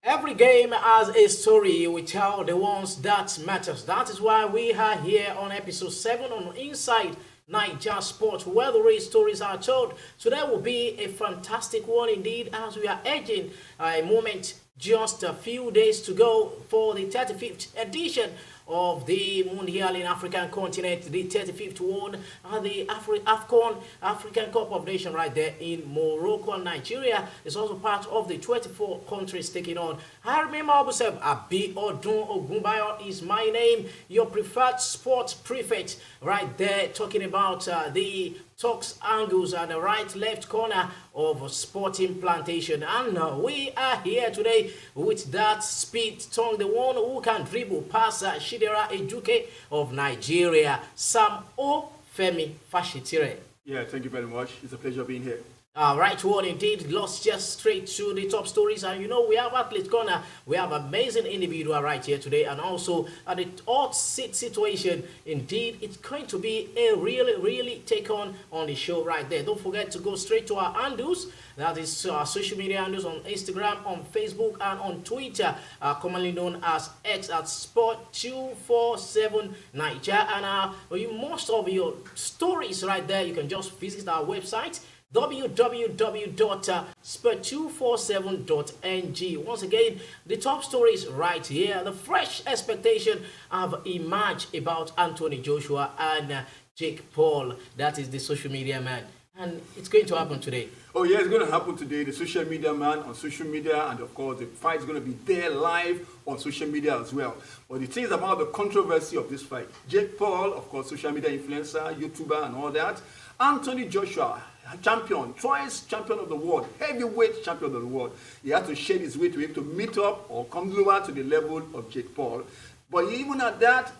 Every game has a story. We tell the ones that matters. That is why we are here on episode 7 on Inside Naija Sports, where the real stories are told. Today will be a fantastic one indeed, as we are edging a moment, just a few days to go for the 35th edition of the Mundial in African continent, the 35th one, the AFCON, African Cup of Nations right there in Morocco. And Nigeria is also part of the 24 countries taking on. I remember myself, Abi Odun Ogunbayo is my name, your preferred sports prefect right there, talking about the talks angles at the right left corner of Sporting Plantation. And we are here today with that speed tongue, the one who can dribble past Shidera Ejuke of Nigeria, Sam O. Femi Fashitire. Yeah, thank you very much. It's a pleasure being here. Right one indeed. Lost just straight to the top stories, and we have athlete corner. We have amazing individual right here today, and also at the hot seat situation. Indeed, it's going to be a really take on the show right there. Don't forget to go straight to our handles. That is our social media handles on Instagram, on Facebook, and on Twitter, commonly known as X at Sport247 Naija. And most of your stories right there, you can just visit our website www.sport247.ng. Once again, the top stories right here. The fresh expectation have emerged about Anthony Joshua and Jake Paul. That is the social media man. And it's going to happen today. Oh, yeah, it's going to happen today. The social media man on social media, and of course, the fight is going to be there live on social media as well. But the thing is about the controversy of this fight. Jake Paul, of course, social media influencer, YouTuber, and all that. Anthony Joshua, champion, twice champion of the world, heavyweight champion of the world. He had to shed his way to him to meet up or come lower to the level of Jake Paul. But even at that,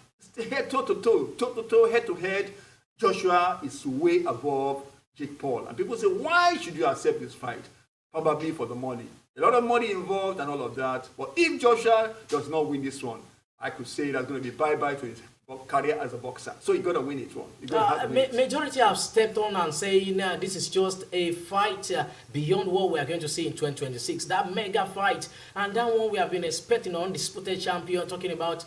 head toe-to-toe, head-to-head, Joshua is way above Jake Paul. And people say, why should you accept this fight? Probably for the money. A lot of money involved and all of that. But if Joshua does not win this one, I could say that's going to be bye-bye to his career as a boxer. So you got to win it one. Majority have stepped on and saying this is just a fight beyond what we are going to see in 2026. That mega fight, and that one we have been expecting, undisputed champion, talking about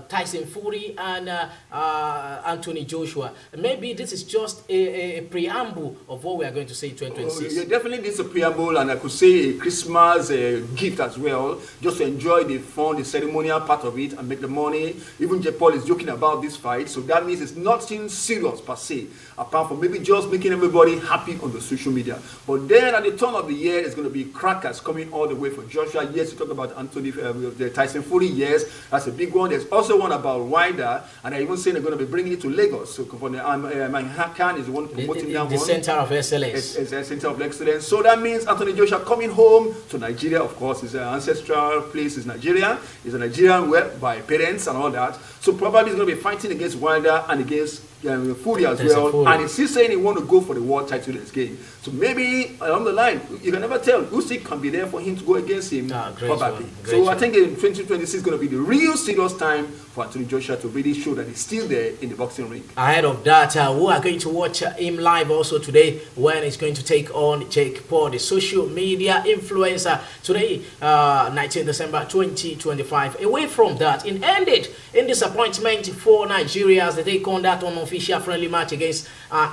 Tyson Fury and Anthony Joshua. Maybe this is just a preamble of what we are going to see in 2026. Yeah, definitely this is a preamble, and I could say a Christmas gift as well, just to enjoy the fun, the ceremonial part of it, and make the money. Even Jake Paul is joking about this fight, so that means it's nothing serious per se, apart from maybe just making everybody happy on the social media. But then at the turn of the year, it's going to be crackers coming all the way for Joshua. Yes, you talk about Anthony, the Tyson Fury. Yes, that's a big one. There's also one about Wilder, and I even say they're going to be bringing it to Lagos. So Manhattan is the one promoting that one. The center of excellence. It's a center of excellence. So that means Anthony Joshua coming home to Nigeria. Of course, his ancestral place is Nigeria. He's a Nigerian by parents and all that. So probably he's going to be fighting against Wilder and against Fury as well. Fury. And he's still saying he want to go for the world title in this game. So maybe along the line, you can never tell. Usyk can be there for him to go against him. Probably. So I think in 2026 is going to be the real serious time for Anthony Joshua to really show that he's still there in the boxing ring. Ahead of that, we are going to watch him live also today when he's going to take on Jake Paul, the social media influencer, today, 19 December 2025. Away from that, it ended in disappointment for Nigeria as they take on that unofficial friendly match against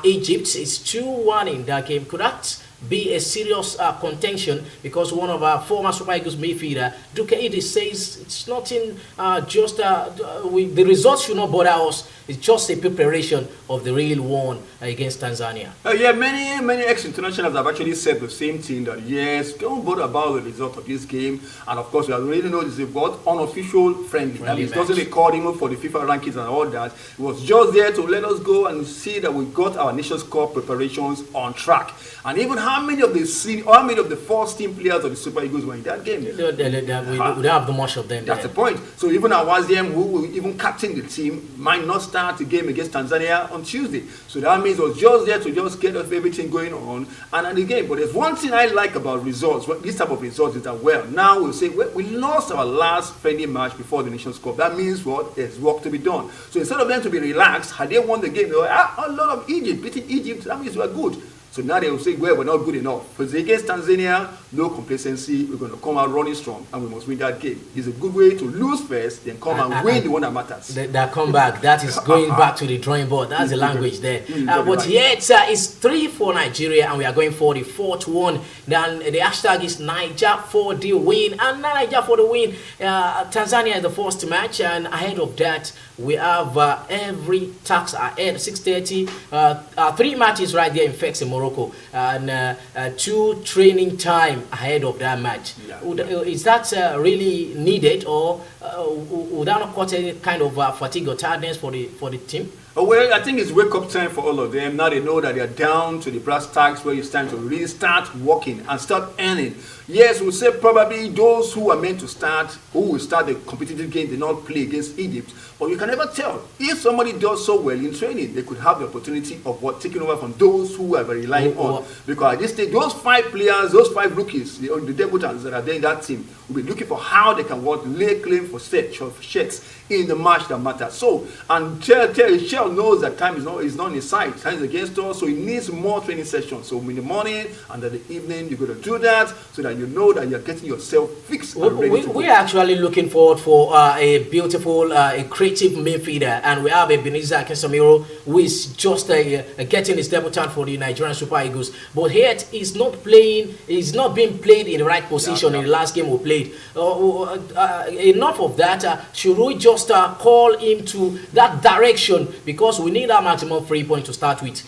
Egypt. It's 2-1 in that game. Could that be a serious contention, because one of our former Super Eagles midfielder, Duke Edi, says it's nothing, just the results should not bother us. It's just a preparation of the real one against Tanzania. Yeah, many ex-internationals have actually said the same thing, that yes, don't bother about the result of this game. And of course, we already know this is about unofficial friendly. That means it doesn't record him for the FIFA rankings and all that. It was just there to let us go and see that we got our Nations Cup preparations on track. And even how many of the first team players of the Super Eagles were in that game? We don't have much of them. That's the point. So even Awaziem, who will even captain the team, might not start the game against Tanzania on Tuesday. So that means it was just there to just get us everything going on and at the game. But there's one thing I like about results, this type of results, is that, well, now we'll say, well, we lost our last friendly match before the Nations Cup. That means what? There's work to be done. So instead of them to be relaxed, had they won the game, they were a lot of Egypt, beating Egypt, that means we are good. So now they will say, well, we're not good enough. Because against Tanzania, no complacency. We're going to come out running strong, and we must win that game. It's a good way to lose first, then come and win the one that matters. That comeback, that is going back to the drawing board. That's the language there. But right. yet, it's 3 for Nigeria, and we are going for the 4th one. Then the hashtag is Naija for the win, and Naija for the win. Tanzania is the first match, and ahead of that, we have every tax ahead 6:30. 3 matches right there in FX in Morocco, and 2 training time ahead of that match. Is that really needed, or would that not cause any kind of fatigue or tiredness for the team? Well, I think it's wake-up time for all of them. Now they know that they're down to the brass tacks where it's time to really start working and start earning. Yes, we'll say probably those who are meant to start, who will start the competitive game, did not play against Egypt. But you can never tell. If somebody does so well in training, they could have the opportunity of taking over from those who are relying on. Because at this stage, those 5 players, those 5 rookies, the debutants that are there in that team, will be looking for how they can lay claim for shirts in the match that matters. So, and Shell knows that time is not on his side. Time is against us, so he needs more training sessions. So in the morning and in the evening, you're going to do that so that you know that you're getting yourself fixed and ready to go. We are actually looking forward for a beautiful, a creative midfielder, and we have Ebenezer Casemiro, who is just getting his debutant for the Nigerian Super Eagles. But here he's not being played in the right position in the last game we played. Enough of that. Should we just call him to that direction, because we need our maximum 3 points to start with?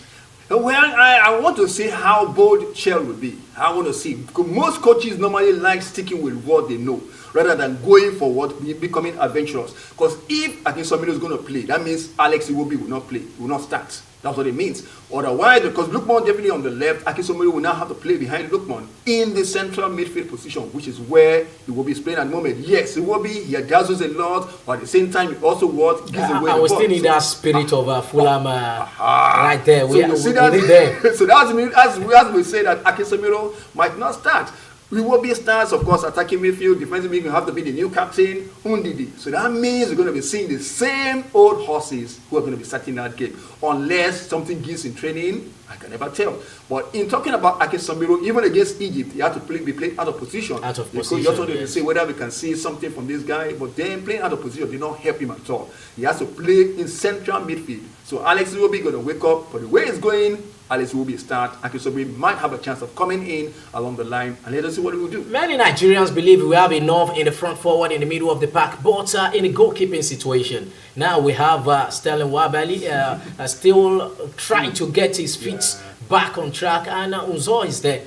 Well, I want to see how bold Shell will be. I want to see, because most coaches normally like sticking with what they know rather than going for becoming adventurous. Because if Akinsomido is going to play, that means Alex Iwobi will not play, will not start. That's what it means. Otherwise, because Lookman definitely on the left, Akinsomido will now have to play behind Lookman in the central midfield position, which is where Iwobi is playing at the moment. Yes, Iwobi, he dazzles a lot, but at the same time, he also gives away the ball. I was still in that spirit of Fulham right there. So that means, as we say, that Akinsomido might not start. We will be stars, of course, attacking midfield, defensive midfield, have to be the new captain, Undidi. So that means we're going to be seeing the same old horses who are going to be starting that game. Unless something gives in training, I can never tell. But in talking about Akinsomido, even against Egypt, he had to be played out of position. Because you also need to say whether we can see something from this guy, but then playing out of position did not help him at all. He has to play in central midfield. So Alex will be going to wake up, but the way it's going, Alex will be start. Akinsomido might have a chance of coming in along the line, and let us see what he will do. Many Nigerians believe we have enough in the front forward, in the middle of the pack, but in the goalkeeping situation, now we have Sterling Wabali still trying to get his feet back on track, and Unzo is there.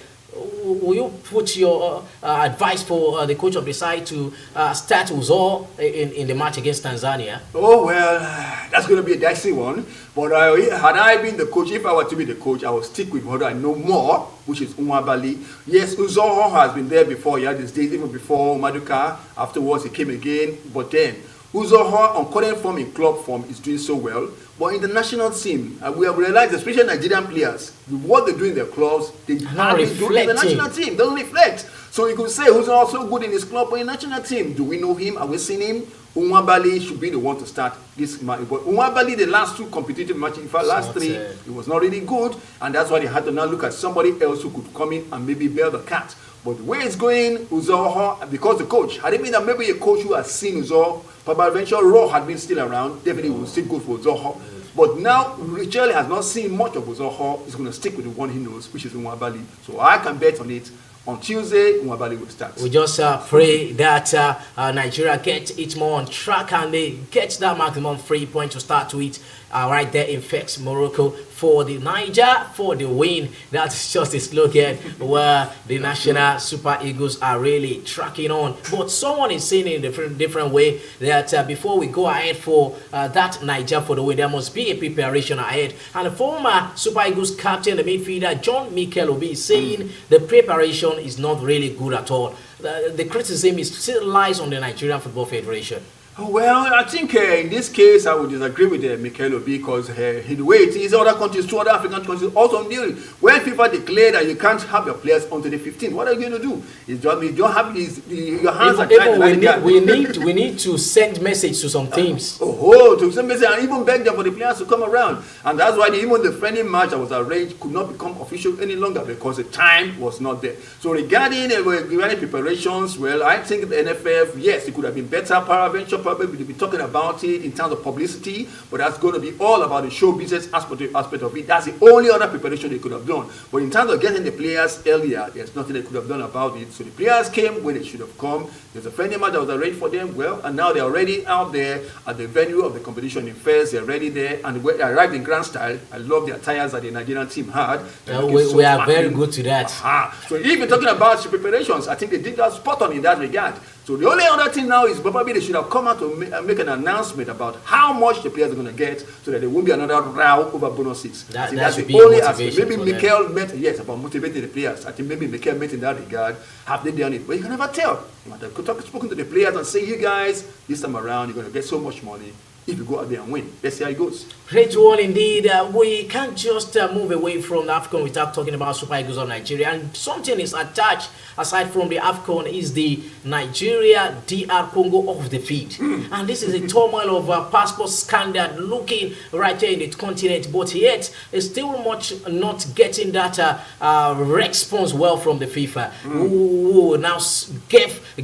Will you put your advice for the coach of the side to start Uzo in the match against Tanzania? Oh, well, that's going to be a dicey one. But had I been the coach, if I were to be the coach, I would stick with what I know more, which is Nwabali. Yes, Uzo has been there before. He had his days even before Maduka. Afterwards, he came again. But then, Uzo on current form, in club form, is doing so well. But in the national team, we have realized, especially Nigerian players, with what they do in their clubs, they hardly do in the national team. Doesn't reflect. So you could say who's also good in his club, but in the national team, do we know him? Are we seeing him? Nwabali should be the one to start this match. But Nwabali, the last 2 competitive matches, in fact, last 3, it was not really good. And that's why they had to now look at somebody else who could come in and maybe bear the cat. But the way it's going, Uzo, because the coach, had it been that maybe a coach who has seen Uzo, Eventually Raw had been still around, definitely will still go for Uzo. But now, Richelle has not seen much of Uzo. He's going to stick with the one he knows, which is Nwabali. So I can bet on it. On Tuesday, Nwabali will start. We just pray that Nigeria gets it more on track and they get that maximum 3 points to start with right there in FX Morocco for the Naija for the win. That's just a slogan where the National Super Eagles are really tracking on. But someone is saying in a different way that before we go ahead for that Naija for the win, there must be a preparation ahead. And the former Super Eagles captain, the midfielder John Mikel Obi, is saying the preparation is not really good at all. The criticism still lies on the Nigerian Football Federation. Well, I think in this case, I would disagree with Mikel Obi because the way it is, other countries, two other African countries also knew when FIFA declared that you can't have your players until the 15th. What are you going to do? You don't have your hands are tied. We need to send message to some teams. To send message and even beg them for the players to come around. And that's why even the friendly match that was arranged could not become official any longer because the time was not there. So regarding preparations, well, I think the NFF, yes, it could have been better. Paraventure probably will be talking about it in terms of publicity, but that's going to be all about the show business aspect of it. That's the only other preparation they could have done. But in terms of getting the players earlier, there's nothing they could have done about it. So the players came when they should have come. There's a friendly match that was arranged for them, well, and now they're already out there at the venue of the competition in Fez. They're already there, and they arrived in grand style. I love the attires that the Nigerian team had. We are very good to that. So if you're talking about preparations, I think they did that spot on in that regard. So the only other thing now is probably they should have come out to make an announcement about how much the players are going to get so that there won't be another row over bonuses. That's the only aspect. Maybe Mikel meant, yes, about motivating the players. I think maybe Mikel meant in that regard. Have they done it? But you can never tell. You might have spoken to the players and say, you guys, this time around, you're going to get so much money if you go out there and win. Let's see how it goes. Great one indeed. We can't just move away from the AFCON without talking about Super Eagles of Nigeria. And something is attached, aside from the AFCON, is the Nigeria DR Congo off the field. And this is a turmoil of passport scandal looking right here in the continent. But yet, it's still much not getting that response well from the FIFA, who now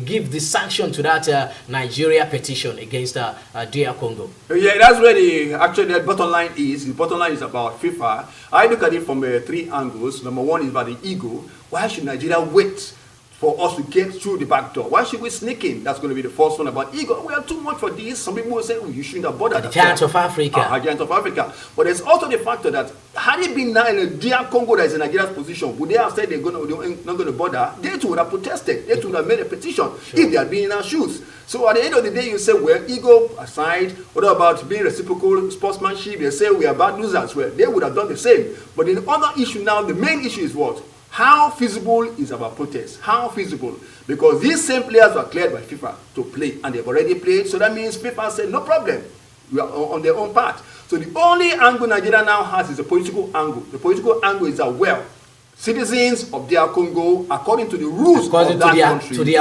give the sanction to that Nigeria petition against DR Congo. Yeah, that's where the bottom line is. The bottom line is about FIFA. I look at it from three angles. Number one is about the ego. Why should Nigeria wait for us to get through the back door? Why should we sneak in? That's going to be the first one about ego. We are too much for this. Some people will say, oh, you shouldn't have bothered. The giant of Africa. Giant of Africa. But there's also the factor that had it been now in a DR Congo that is in Nigeria's position, would they have said they're not going to bother? They too would have protested. They too would have made a petition if they had been in our shoes. So at the end of the day, you say, well, ego aside, what about being reciprocal sportsmanship? They say we are bad losers. Well, they would have done the same. But the other issue now, the main issue is what? How feasible is our protest? How feasible? Because these same players were cleared by FIFA to play, and they've already played. So that means FIFA said, no problem. We are on their own part. So the only angle Nigeria now has is a political angle. The political angle is that, well, citizens of DR Congo, according to the rules of that country, the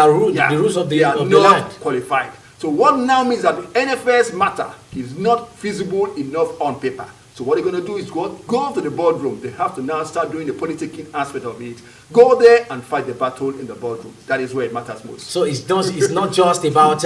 rules of the land, not qualified. So what now means that the NFS matter is not feasible enough on paper. So what they're going to do is go to the boardroom. They have to now start doing the politicking aspect of it. Go there and fight the battle in the boardroom. That is where it matters most. So it's not just about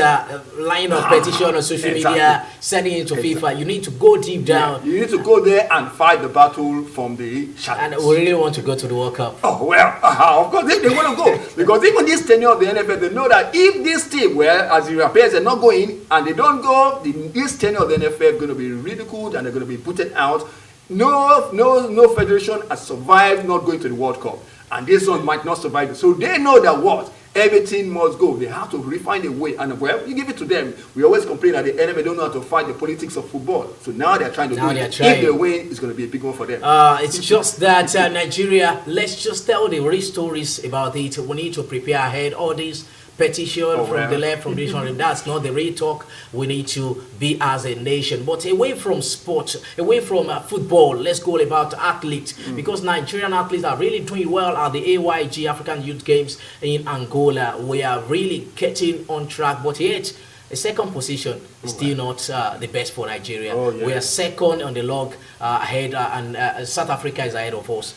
line of petition on social media, sending it to FIFA. You need to go deep down. You need to go there and fight the battle from the shadows. And we really want to go to the World Cup. Oh, well, of course, they want to go. Because even this tenure of the NFL, they know that if this team, well, as it appears, they're not going, and they don't go, this tenure of the NFL is going to be ridiculed and they're going to be put out. No federation has survived not going to the World Cup. And this one might not survive. So they know that what? Everything must go. They have to refine a way. And well, you give it to them. We always complain that the enemy don't know how to fight the politics of football. So now they're trying to do it. If they win, it's going to be a big one for them. It's just that Nigeria, let's just tell the real stories about it. We need to prepare ahead. All these petition from the left, from this one, that's not the real talk. We need to be as a nation. But away from sports, away from football, let's go about athletes, because Nigerian athletes are really doing well at the AYG African Youth Games in Angola. We are really getting on track, but yet the second position is still not the best for Nigeria. We are second on the log ahead, and South Africa is ahead of us.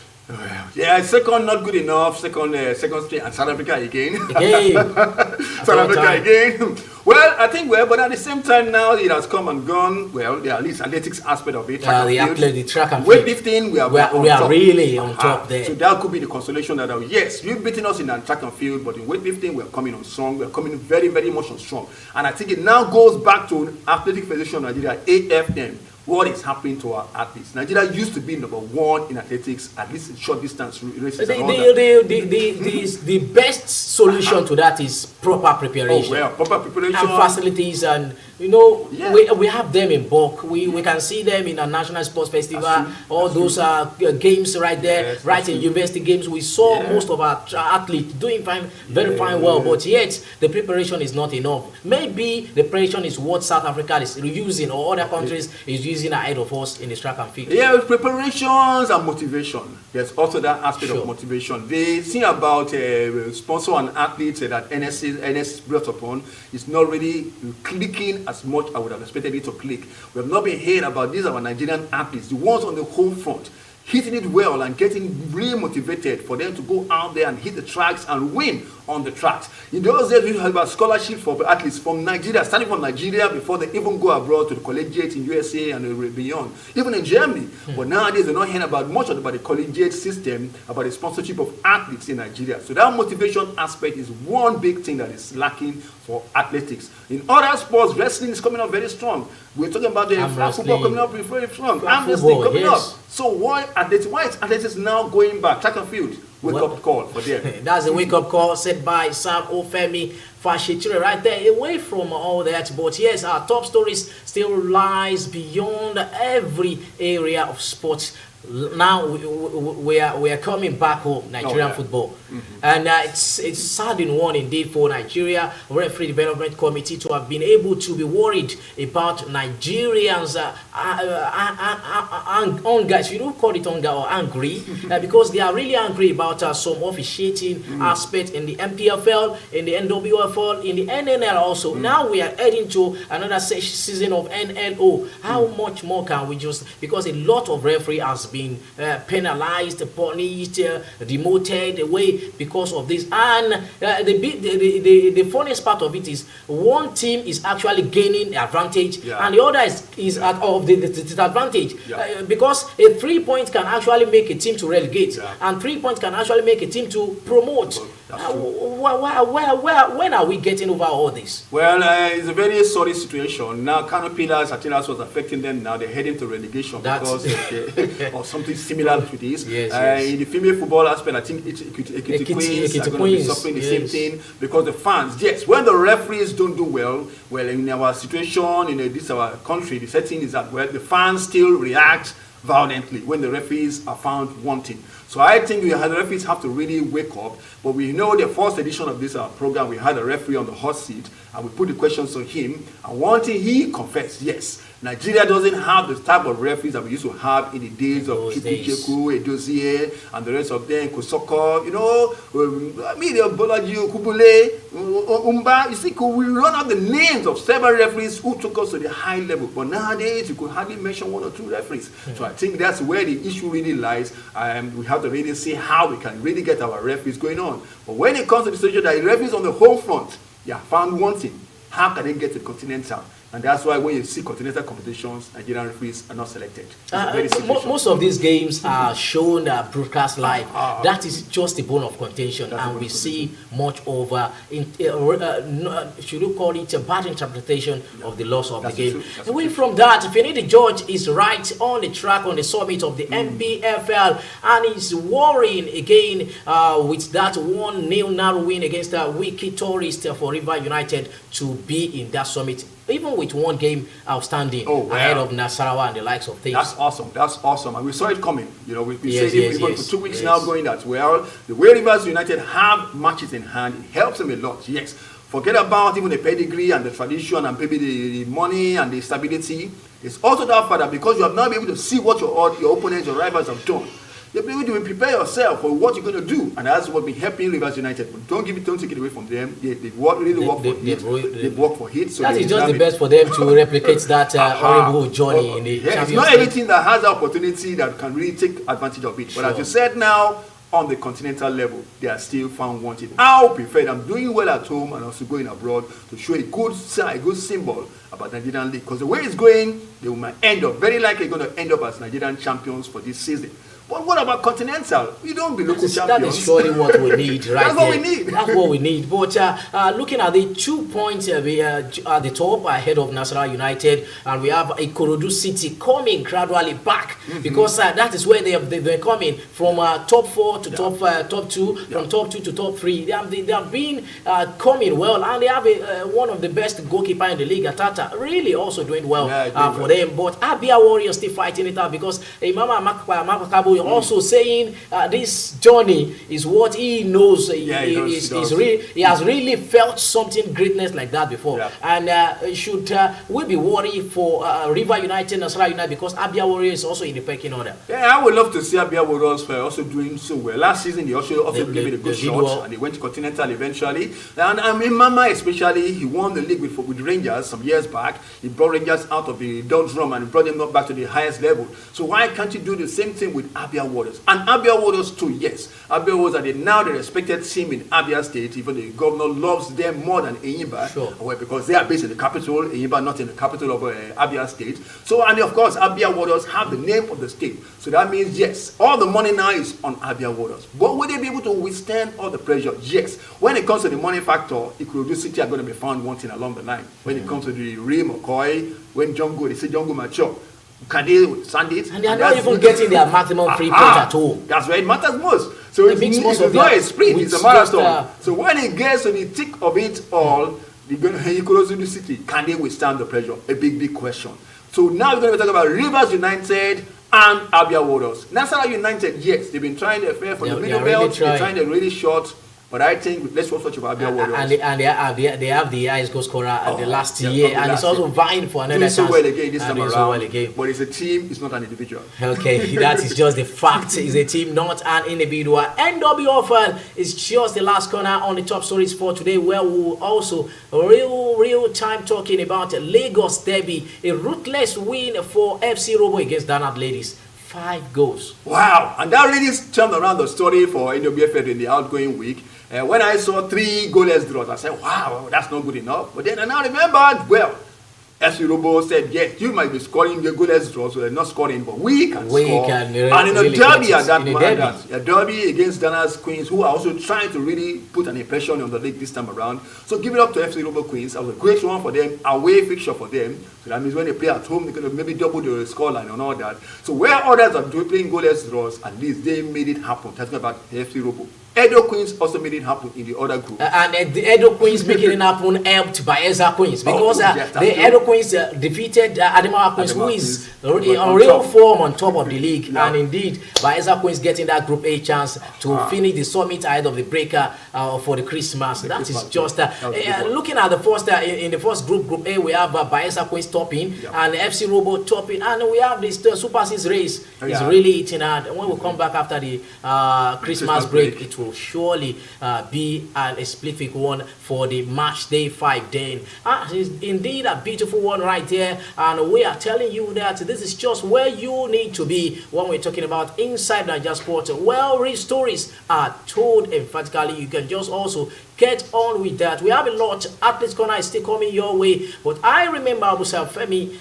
Yeah, second not good enough. Second straight, and South Africa again. South Africa again. Well, I think but at the same time now it has come and gone. Well, the at least athletics aspect of it. The track and field. Weightlifting, we are really on top there. So that could be the consolation that yes, you've beaten us in the track and field, but in weightlifting we are coming on strong. We are coming very, very much on strong. And I think it now goes back to Athletic Federation of Nigeria, AFM. what is happening to our athletes. Nigeria used to be number one in athletics, at least in short distance races. The best solution to that is proper preparation. Oh, well, proper preparation. And facilities, and we have them in bulk. We can see them in a national sports festival, all those games right there, right in university games. We saw most of our athletes doing fine, very fine well, but yet the preparation is not enough. Maybe the preparation is what South Africa is using, or other countries is using ahead of us in the track and field. Yeah, with preparations and motivation. There's also that aspect of motivation. The thing about sponsor and athletes that NS brought upon is not really clicking as much I would have expected it to click. We have not been hearing about these our Nigerian athletes, the ones on the home front, hitting it well and getting really motivated for them to go out there and hit the tracks and win on the tracks. In those days, we had a scholarship for athletes from Nigeria, starting from Nigeria before they even go abroad to the collegiate in USA and beyond, even in Germany. But nowadays, they're not hearing about much about the collegiate system, about the sponsorship of athletes in Nigeria. So that motivation aspect is one big thing that is lacking for athletics. In other sports, wrestling is coming up very strong. We're talking about the flag football coming up very strong. Arm wrestling coming up. So why is athletics now going back? Track and field. Wake-up call for them. That's a wake-up call set by Sam Ofemi Fashiture right there, away from all that. But yes, our top stories still lies beyond every area of sports. Now we are coming back home, Nigerian football, and it's saddening one indeed for Nigeria Referee Development Committee to have been able to be worried about Nigerians' anger. If you don't call it anger or angry, because they are really angry about some officiating aspect in the MPFL, in the NWFL, in the NNL also. Now we are heading to another season of NLO. How much more can we just, because a lot of referee has been penalized, punished, demoted away because of this. And the funniest part of it is one team is actually gaining advantage, and the other is at of the disadvantage, because a 3 point can actually make a team to relegate, and 3 points can actually make a team to promote. When are we getting over all this? Well, it's a very sorry situation. Now, Canopilas, Atilas was affecting them. Now they're heading to relegation because of something similar to this. In the female football aspect, I think Ekiti Queens are going to be suffering the same thing because the fans, when the referees don't do well, in our situation, in this our country, the setting is that, the fans still react violently when the referees are found wanting. So I think the referees have to really wake up. But we know the first edition of this program, we had a referee on the hot seat, and we put the questions to him. And one thing he confessed, yes, Nigeria doesn't have the type of referees that we used to have in the days of Chukwucheku, Edozie, and the rest of them, Kosoko, Bolaji, Kubule, Umba. You see, we run out the names of several referees who took us to the high level. But nowadays, you could hardly mention 1 or 2 referees. So I think that's where the issue really lies. We have to really see how we can really get our referees going on. But when it comes to the situation that the referees on the home front, they are found wanting, how can they get to continental? And that's why when you see continental competitions, Nigerian referees are not selected. Most of these games are shown broadcast live. That is just the bone of contention, and we see much over, should you call it a bad interpretation of the laws of the game. Away from that, Finidi George is right on the track on the summit of the MPFL, and he's worrying again with that 1-0 narrow win against Wiki Tourist for River United to be in that summit, even with one game outstanding ahead of Nasarawa and the likes of things. That's awesome. That's awesome. And we saw it coming. We've been saying it for 2 weeks now, going that well. The way Rivers United have matches in hand, it helps them a lot. Yes. Forget about even the pedigree and the tradition and maybe the money and the stability. It's also that fact that because you have not been able to see what your opponents, your rivals have done, you'll be able to prepare yourself for what you're going to do, and that's what been helping Rivers United. But don't take it away from them. They've worked for it. So that is just the best for them to replicate that horrible journey in the Champions League. It's not everything that has the opportunity that can really take advantage of it. But as you said now, on the continental level, they are still found wanted. I prefer them doing well at home and also going abroad to show a good sign, a good symbol about Nigerian League. Because the way it's going, they might end up, very likely going to end up as Nigerian champions for this season. But what about continental? We don't be local champions. That is surely what we need, right? That's what we need. That's what we need. But looking at the 2 points at the top ahead of Nasarawa United, and we have Ikorodu City coming gradually back because that is where they're coming from top 4 to top 2, from top 2 to top 3. They have been coming well, and they have one of the best goalkeeper in the league, Atata, really also doing well for them. But Abia Warriors still fighting it out because Imama Makakabu also saying this journey is what he knows. He has really felt something greatness like that before. And should we be worried for River United, Nasarawa United, because Abia Warriors is also in the pecking order? Yeah, I would love to see Abia Warriors also doing so well. Last season they also gave it a good shot, and they went to Continental eventually. And I mean, Mama especially, he won the league with Rangers some years back. He brought Rangers out of the doldrum and brought them up back to the highest level. So why can't you do the same thing with Abia Warriors? And Abia Warriors too, yes. Abia Warriors are now the respected team in Abia State. Even the governor loves them more than Enyimba. Sure. Well, because they are based in the capital, Enyimba not in the capital of Abia State. So, and of course, Abia Warriors have the name of the state. So that means, yes, all the money now is on Abia Warriors. But will they be able to withstand all the pressure? Yes. When it comes to the money factor, Ikorodu City are going to be found wanting along the line. When it comes to the Rim or Koi, when Jongo, they say Jongo mature. Can they withstand it? And they are not even getting their maximum 3 points at all. That's where it matters most. So it's not a sprint, it's a marathon. So when it gets to the thick of it all, they're going to Ikorodu City. Can they withstand the pressure? A big question. So now we're going to be talking about Rivers United and Abia Warriors. Nasarawa United, yes, they've been trying their fair for the middle belt. They're trying their really short. But I think let's watch about Abia Warriors. And they have the highest goal scorer at the last year, and it's also vying for another chance. So well again this time around. So well again. But it's a team, it's not an individual. Okay, that is just the fact. It's a team, not an individual. NWFL is just the last corner on the top stories for today, where we'll also real time talking about Lagos Derby, a ruthless win for FC Robo against Danad Ladies. 5 goals. Wow, and that really turned around the story for NWFL in the outgoing week. When I saw 3 goalless draws, I said, wow, that's not good enough. But then I now remembered, well, FC Robo said, yes, you might be scoring the goalless draws, so they're not scoring, but we can score. And in a derby at that a derby against Dana's Queens, who are also trying to really put an impression on the league this time around. So give it up to FC Robo Queens. That was a great one for them, away fixture for them. So that means when they play at home, they're going to maybe double the scoreline and all that. So where others are playing goalless draws, at least they made it happen. Talking about FC Robo. Edo Queens also made it happen in the other group. And the Edo Queens making it happen helped by Ezra Queens, because the Edo Queens defeated Adamawa Queens, who is on real form on top of the league. Yeah. And indeed, by Ezra Queens getting that Group A chance to finish the summit ahead of the breaker for the Christmas. That is just looking at the first in the first Group A, we have Baeza Queens topping and FC Robo topping, and we have this Super 6 race. It's really eating hard. When we come back after the Christmas break, it will surely be a splific one for the match day 5 then. It's indeed a beautiful one right there, and we are telling you that this is just where you need to be when we're talking about inside Naija Sports. Well-read stories are told emphatically. You can just also get on with that. We have a lot. Athletes Corner is still coming your way, but I remember Abusa Femi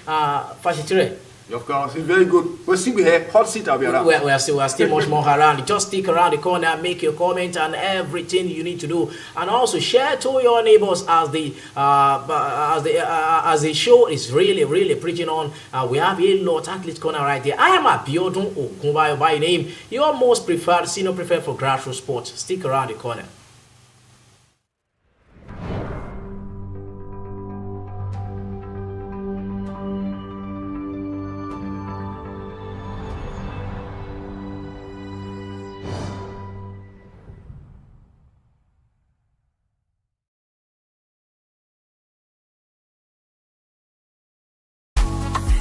Fasitire. Of course, it's very good. We'll see, we have hot seat. We are still much more around. Just stick around the corner, make your comment and everything you need to do, and also share to your neighbors as the show is really preaching on. We have a lot. Athlete Corner right there. I am Abiodun Ogunbayo by name. Your most preferred, senior preferred for grassroots sports. Stick around the corner.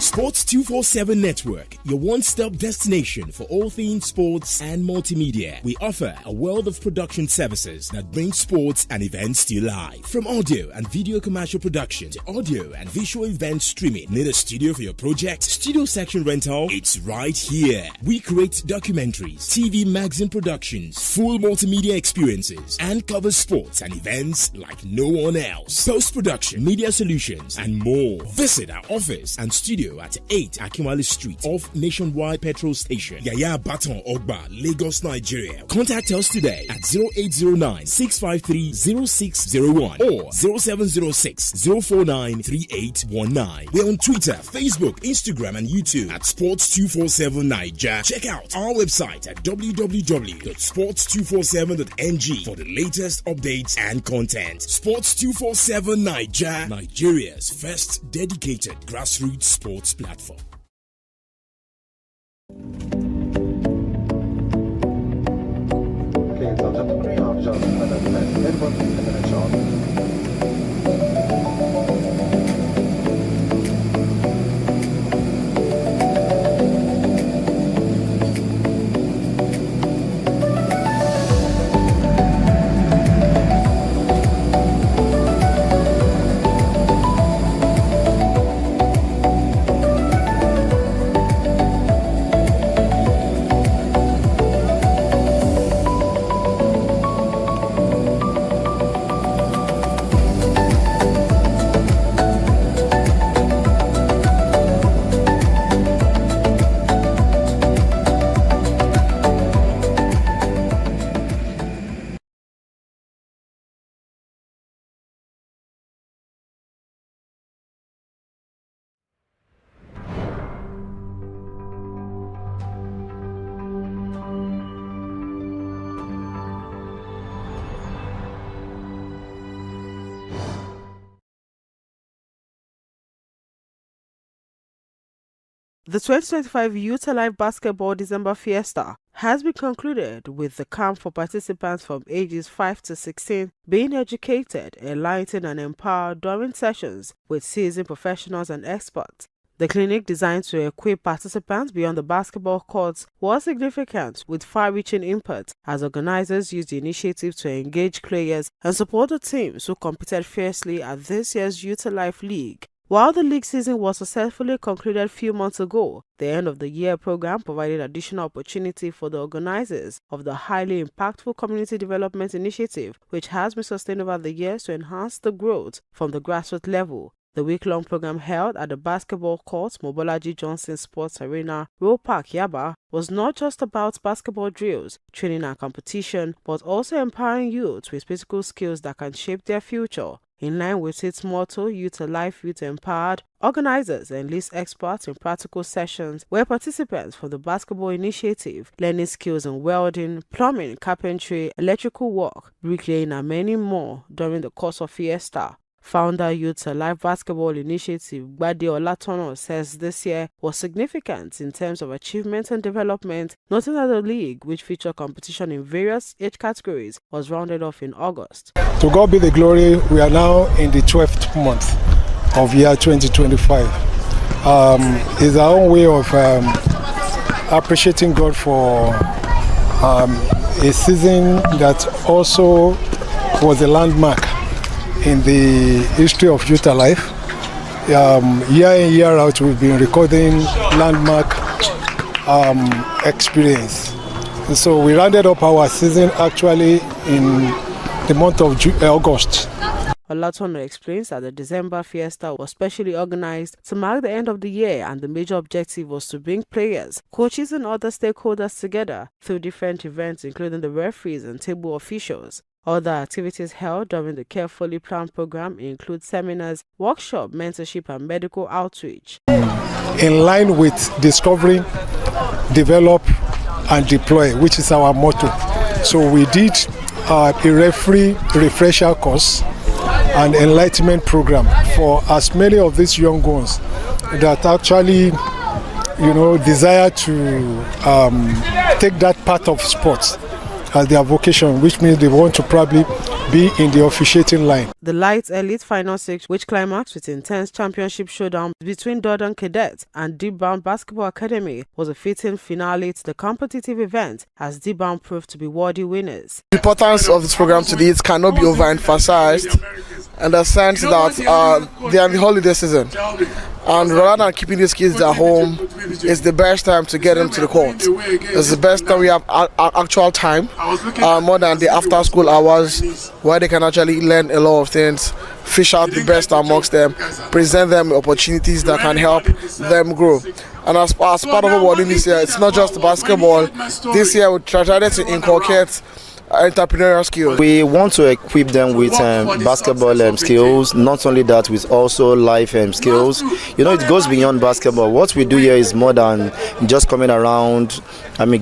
Sports 247 Network, your one-stop destination for all things sports and multimedia. We offer a world of production services that bring sports and events to you live. From audio and video commercial production to audio and visual event streaming. Need a studio for your project? Studio section rental? It's right here. We create documentaries, TV magazine productions, full multimedia experiences, and cover sports and events like no one else. Post-production, media solutions, and more. Visit our office and studio at 8 Akinwale Street off Nationwide Petrol Station, Yaya Baton Ogba, Lagos, Nigeria. Contact us today at 0809 653 0601 or 0706 049 3819. We're on Twitter, Facebook, Instagram, and YouTube at Sports247 Naija. Check out our website at www.sports247.ng for the latest updates and content. Sports247 Naija, Nigeria's first dedicated grassroots sports platform. The 2025 Youth Alive Basketball December Fiesta has been concluded with the camp for participants from ages 5 to 16 being educated, enlightened and empowered during sessions with seasoned professionals and experts. The clinic, designed to equip participants beyond the basketball courts, was significant with far-reaching input as organizers used the initiative to engage players and support the teams who competed fiercely at this year's Youth Alive League. While the league season was successfully concluded a few months ago, the end of the year program provided additional opportunity for the organizers of the highly impactful community development initiative, which has been sustained over the years to enhance the growth from the grassroots level. The week-long program held at the basketball court Mobolaji Johnson Sports Arena, Roe Park, Yaba, was not just about basketball drills, training and competition, but also empowering youth with physical skills that can shape their future. In line with its motto, Youth Alive, Youth Empowered, organizers enlist experts in practical sessions where participants from the basketball initiative learning skills in welding, plumbing, carpentry, electrical work, bricklaying and many more during the course of Fiesta. Founder Youth Alive Basketball Initiative Gbade Olatono says this year was significant in terms of achievement and development, noting that the league, which featured competition in various age categories, was rounded off in August. To God be the glory, we are now in the 12th month of year 2025. It's our own way of appreciating God for a season that also was a landmark in the history of Youth Alive. Year in, year out, we've been recording landmark experience. And so we rounded up our season actually in the month of August. Olatono explains that the December Fiesta was specially organized to mark the end of the year, and the major objective was to bring players, coaches and other stakeholders together through different events, including the referees and table officials. Other activities held during the carefully planned program include seminars, workshop, mentorship and medical outreach. In line with discovery, develop and deploy, which is our motto. So we did a referee refresher course and enlightenment program for as many of these young ones that actually, desire to take that part of sports as their vocation, which means they want to probably be in the officiating line. The Light Elite Final 6, which climaxed with intense championship showdown between Dodon Cadets and Deep Bound Basketball Academy, was a fitting finale to the competitive event, as Deep Bound proved to be worthy winners. The importance of this program today cannot be overemphasized in the sense that they are in the holiday season. And rather than keeping these kids at home, it's the best time to get them to the court. It's the best time we have actual time, more than the after school hours where they can actually learn a lot of things, fish out the best amongst them, present them opportunities that can help them grow. And as part of what we're doing this year, it's not just basketball. This year we tried to inculcate entrepreneurial skills. We want to equip them with basketball skills, not only that, with also life skills. You know, it goes beyond basketball. What we do here is more than just coming around,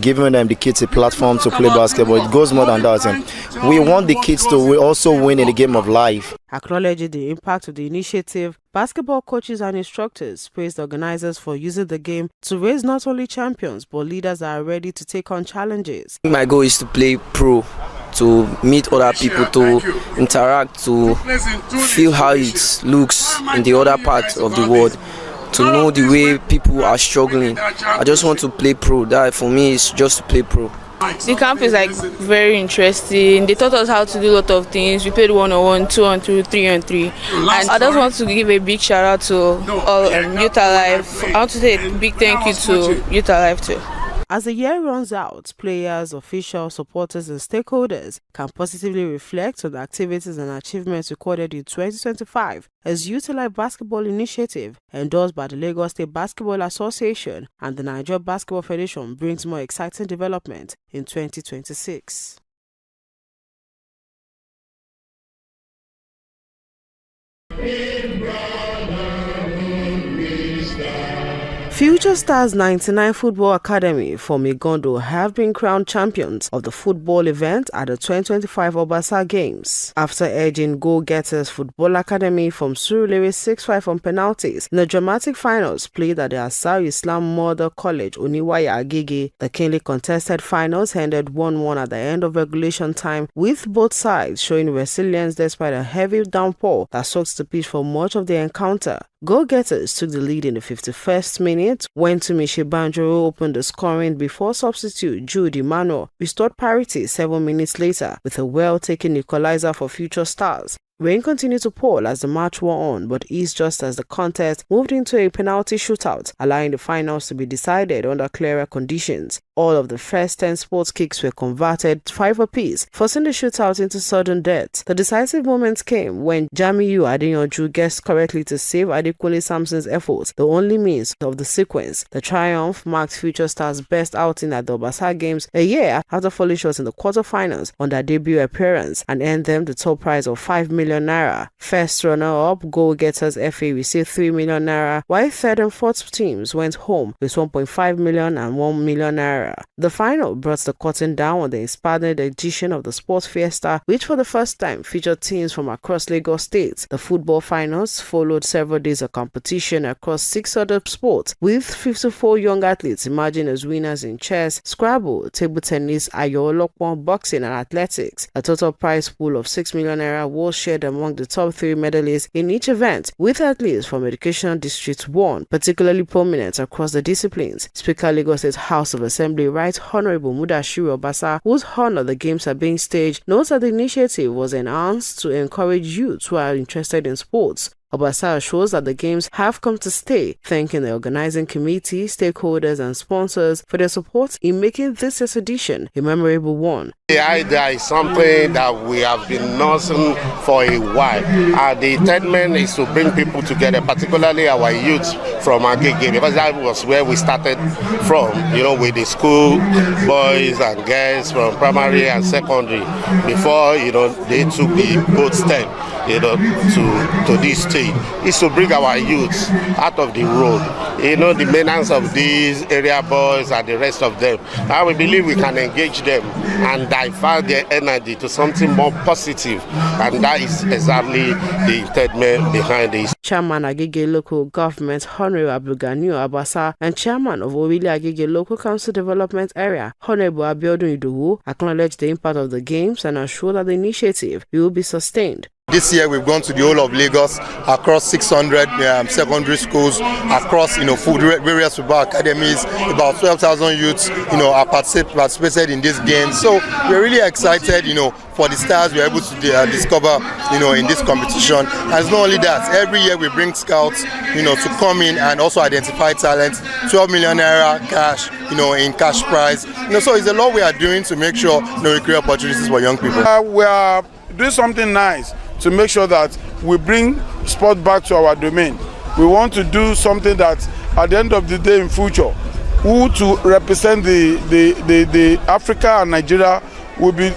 giving them the kids a platform to play basketball. It goes more than that. We want the kids to also win in the game of life. Acknowledging the impact of the initiative, basketball coaches and instructors praised the organizers for using the game to raise not only champions but leaders that are ready to take on challenges. My goal is to play pro, to meet other people, to interact, to feel how it looks in the other part of the world, to know the way people are struggling. I just want to play pro. That for me is just to play pro. The camp is very interesting. They taught us how to do a lot of things. We played 1-on-1, 2-on-2, 3-on-3. And I just want to give a big shout out to all Youth Alive. I want to say a big thank you to Youth Alive too. As the year runs out, players, officials, supporters and stakeholders can positively reflect on the activities and achievements recorded in 2025 as Youth Alive Basketball Initiative, endorsed by the Lagos State Basketball Association and the Naija Basketball Federation, brings more exciting development in 2026. Future Stars 99 Football Academy from Igondo have been crowned champions of the football event at the 2025 Obasa Games after edging Go-Getters Football Academy from Surulere 6-5 on penalties in the dramatic finals played at the Asar Islam Mother College, Oniwaya Agege. The keenly contested finals ended 1-1 at the end of regulation time, with both sides showing resilience despite a heavy downpour that soaked the pitch for much of the encounter. Go-Getters took the lead in the 51st minute when Tumishi Banjoro opened the scoring before substitute Jude Emmanuel restored parity 7 minutes later with a well-taken equalizer for Future Stars. Rain continued to pour as the match wore on, but eased just as the contest moved into a penalty shootout, allowing the finals to be decided under clearer conditions. All of the first 10 sports kicks were converted 5 apiece, forcing the shootout into sudden death. The decisive moment came when Jamiu Adeyanju guessed correctly to save Adekunle Samson's efforts, the only means of the sequence. The triumph marked Future Stars' best outing at the Obasa Games a year after falling short in the quarterfinals on their debut appearance and earned them the top prize of 5 million naira. First runner-up, Go-Getters FA received 3 million naira, while third and fourth teams went home with 1.5 million and 1 million naira. The final brought the curtain down on the inspired edition of the Sports Fiesta, which for the first time featured teams from across Lagos State. The football finals followed several days of competition across 6 other sports, with 54 young athletes emerging as winners in chess, Scrabble, table tennis, Ayo-Olokpon, boxing and athletics. A total prize pool of 6 million naira was shared among the top 3 medalists in each event, with athletes from Education District 1 particularly prominent across the disciplines. Speaker Lagos State House of Assembly Right Honorable Mudashiru Obasa, whose honor the games are being staged, notes that the initiative was enhanced to encourage youths who are interested in sports. Obasa assures that the games have come to stay, thanking the organizing committee, stakeholders and sponsors for their support in making this year's edition a memorable one. The idea is something that we have been nursing for a while. The intent is to bring people together, particularly our youth from Agege, because that was where we started from, with the school boys and girls from primary and secondary before, they took the boat step, to this stage. Is to bring our youth out of the road, the maintenance of these area boys and the rest of them. And we believe we can engage them and divert their energy to something more positive, and that is exactly the intent behind this. Chairman Agege Local Government Honorable Abdulganiu Abasa and Chairman of Owili Agege Local Council Development Area Honorable Abiodun Idowu acknowledged the impact of the games and assured that the initiative will be sustained. This year we've gone to the whole of Lagos, across 600 secondary schools, across various football academies. About 12,000 youths are participated in this game. So we're really excited for the stars we're able to discover in this competition. And it's not only that, every year we bring scouts to come in and also identify talent. 12 million naira cash in cash prize. So it's a lot we are doing to make sure we create opportunities for young people. We are do something nice to make sure that we bring sport back to our domain. We want to do something that at the end of the day in future, who to represent the Africa and Nigeria will be,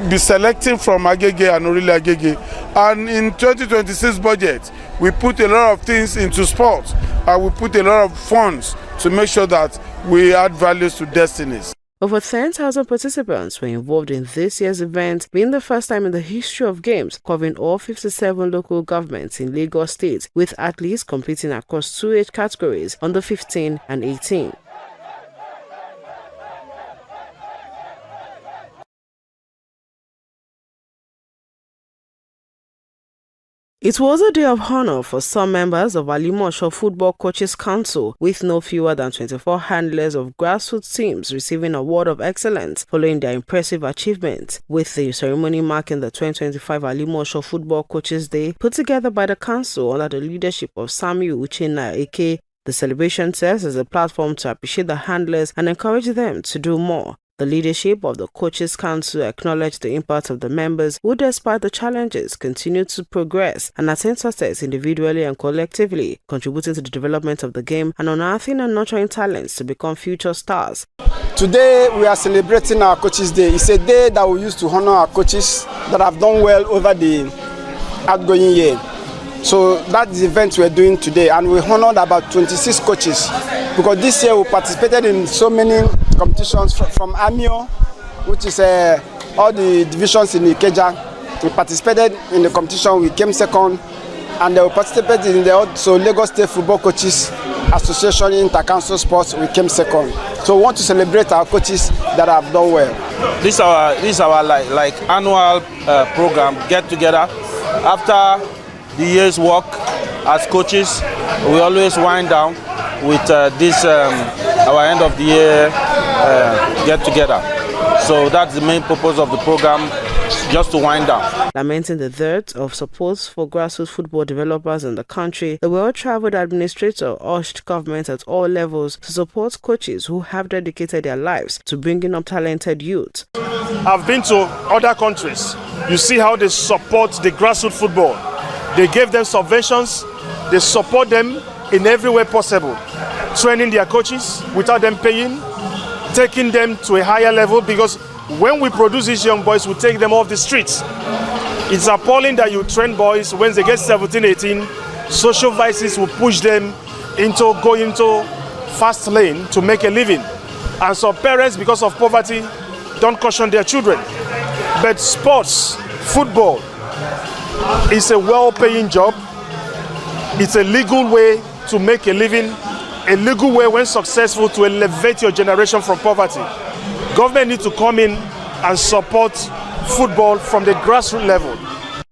be selecting from Agege and Orile Agege. And in 2026 budget, we put a lot of things into sports, and we put a lot of funds to make sure that we add values to destinies. Over 10,000 participants were involved in this year's event, being the first time in the history of games covering all 57 local governments in Lagos State, with athletes competing across 2 age categories, under 15 and 18. It was a day of honor for some members of Alimosho Football Coaches Council, with no fewer than 24 handlers of grassroots teams receiving Award of Excellence following their impressive achievements, with the ceremony marking the 2025 Alimosho Football Coaches Day put together by the council under the leadership of Samuel Uchenna Eke. The celebration serves as a platform to appreciate the handlers and encourage them to do more. The leadership of the Coaches Council acknowledged the impact of the members who, despite the challenges, continue to progress and attain success individually and collectively, contributing to the development of the game and unearthing and nurturing talents to become future stars. Today we are celebrating our Coaches Day. It's a day that we use to honor our coaches that have done well over the outgoing year. So that's the event we're doing today, and we honored about 26 coaches, because this year we participated in so many competitions from AMIO, which is all the divisions in Ikeja. We participated in the competition, we came second, and we participated in the also Lagos State Football Coaches Association Inter-Council Sports, we came second. So we want to celebrate our coaches that have done well. This is our like annual program, get together. After the year's work as coaches, we always wind down with this our end of the year get together. So that's the main purpose of the program, just to wind down. Lamenting the dearth of support for grassroots football developers in the country, the well-traveled administrator urged government at all levels to support coaches who have dedicated their lives to bringing up talented youth. I've been to other countries. You see how they support the grassroots football. They gave them subventions, they support them in every way possible, training their coaches without them paying, taking them to a higher level, because when we produce these young boys, we take them off the streets. It's appalling that you train boys when they get 17, 18, social vices will push them into going into fast lane to make a living. And so parents, because of poverty, don't caution their children. But sports, football, it's a well-paying job. It's a legal way to make a living, a legal way, when successful, to elevate your generation from poverty. Government needs to come in and support football from the grassroots level.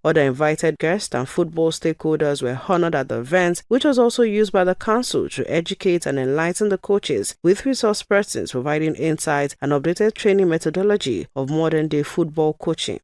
Other invited guests and football stakeholders were honored at the event, which was also used by the council to educate and enlighten the coaches, with resource persons providing insight and updated training methodology of modern-day football coaching.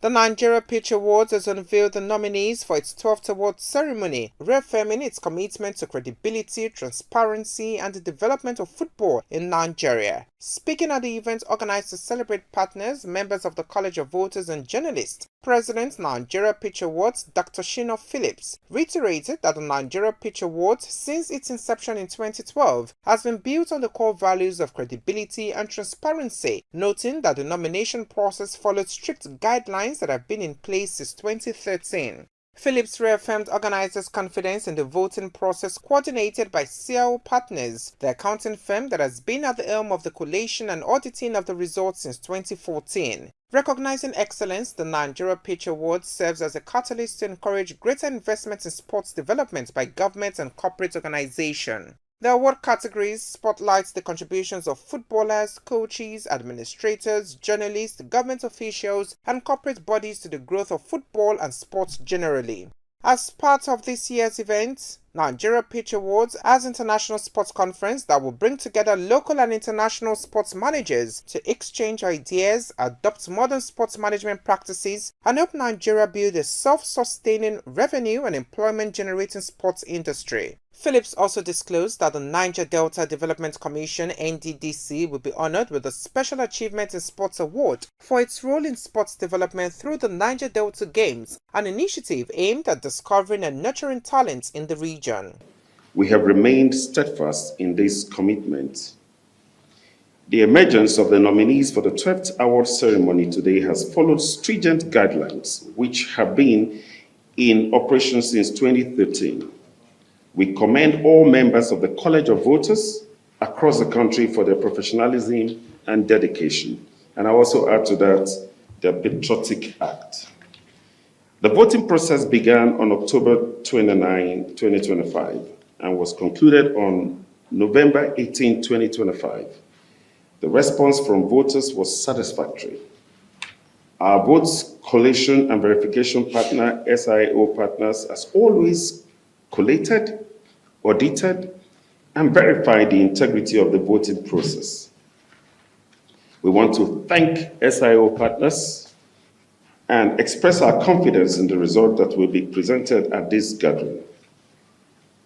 The Nigeria Pitch Awards has unveiled the nominees for its 12th award ceremony, reaffirming its commitment to credibility, transparency, and the development of football in Nigeria. Speaking at the event organized to celebrate partners, members of the College of Voters and Journalists, President Nigeria Pitch Awards Dr. Shina Phillips reiterated that the Nigeria Pitch Awards, since its inception in 2012, has been built on the core values of credibility and transparency, noting that the nomination process followed strict guidelines that have been in place since 2013. Phillips reaffirmed organizers' confidence in the voting process coordinated by CIO Partners, the accounting firm that has been at the helm of the collation and auditing of the results since 2014. Recognizing excellence, the Nigeria Pitch Awards serves as a catalyst to encourage greater investment in sports development by government and corporate organizations. The award categories spotlight the contributions of footballers, coaches, administrators, journalists, government officials, and corporate bodies to the growth of football and sports generally. As part of this year's event, Nigeria Pitch Awards has international sports conference that will bring together local and international sports managers to exchange ideas, adopt modern sports management practices, and help Nigeria build a self-sustaining revenue and employment-generating sports industry. Phillips also disclosed that the Niger Delta Development Commission (NDDC) will be honored with a Special Achievement in Sports Award for its role in sports development through the Niger Delta Games, an initiative aimed at discovering and nurturing talents in the region. We have remained steadfast in this commitment. The emergence of the nominees for the 12th award ceremony today has followed stringent guidelines which have been in operation since 2013. We commend all members of the College of Voters across the country for their professionalism and dedication. And I also add to that their patriotic act. The voting process began on October 29, 2025, and was concluded on November 18, 2025. The response from voters was satisfactory. Our votes collation and verification partner, SIO partners, as always, collated, audited, and verified the integrity of the voting process. We want to thank SIO partners and express our confidence in the result that will be presented at this gathering.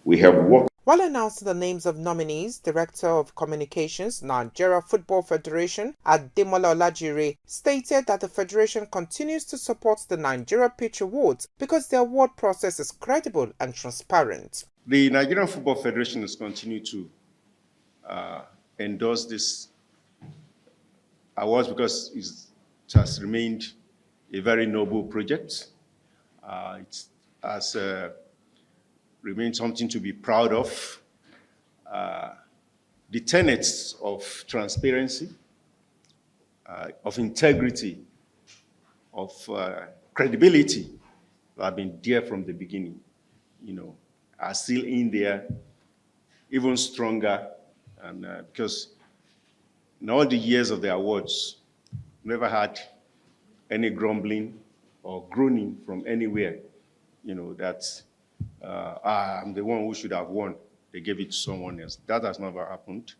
We have worked. While announcing the names of nominees, Director of Communications, Nigeria Football Federation, Ademola Olajire, stated that the federation continues to support the Nigeria Pitch Awards because the award process is credible and transparent. The Nigerian Football Federation has continued to endorse this awards because it has remained a very noble project. It has remained something to be proud of. The tenets of transparency, of integrity, of credibility that have been there from the beginning, are still in there, even stronger. And because in all the years of the awards, never had any grumbling or groaning from anywhere, that I'm the one who should have won. They gave it to someone else. That has never happened.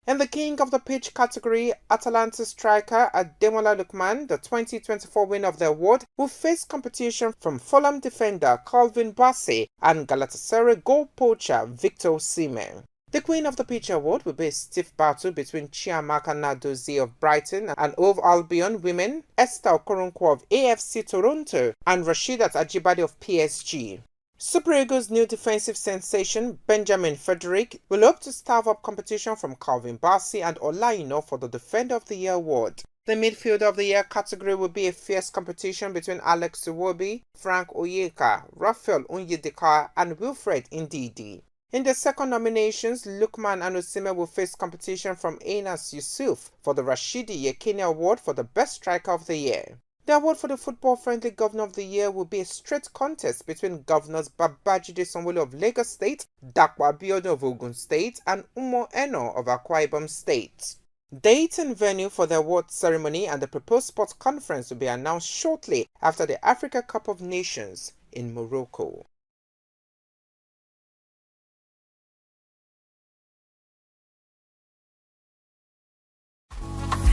In the King of the Pitch category, Atalanta striker Ademola Lookman, the 2024 winner of the award, will face competition from Fulham defender Calvin Bassey and Galatasaray goal poacher Victor Osimhen. The Queen of the Pitch award will be a stiff battle between Chiamaka Nadozie of Brighton and Hove Albion women, Esther Okoronkwo of AFC Toronto, and Rasheedat Ajibade of PSG. Super Eagles' new defensive sensation, Benjamin Frederick, will hope to starve up competition from Calvin Bassey and Olaino for the Defender of the Year award. The Midfielder of the Year category will be a fierce competition between Alex Iwobi, Frank Oyeka, Raphael Onyedika, and Wilfred Ndidi. In the second nominations, Lookman and Osimhen will face competition from Anas Yusuf for the Rashidi Yekini Award for the Best Striker of the Year. The award for the football-friendly Governor of the Year will be a straight contest between Governors Babajide Sanwo-Olu of Lagos State, Dapo Abiodun of Ogun State, and Umo Eno of Akwa Ibom State. Date and venue for the award ceremony and the proposed sports conference will be announced shortly after the Africa Cup of Nations in Morocco.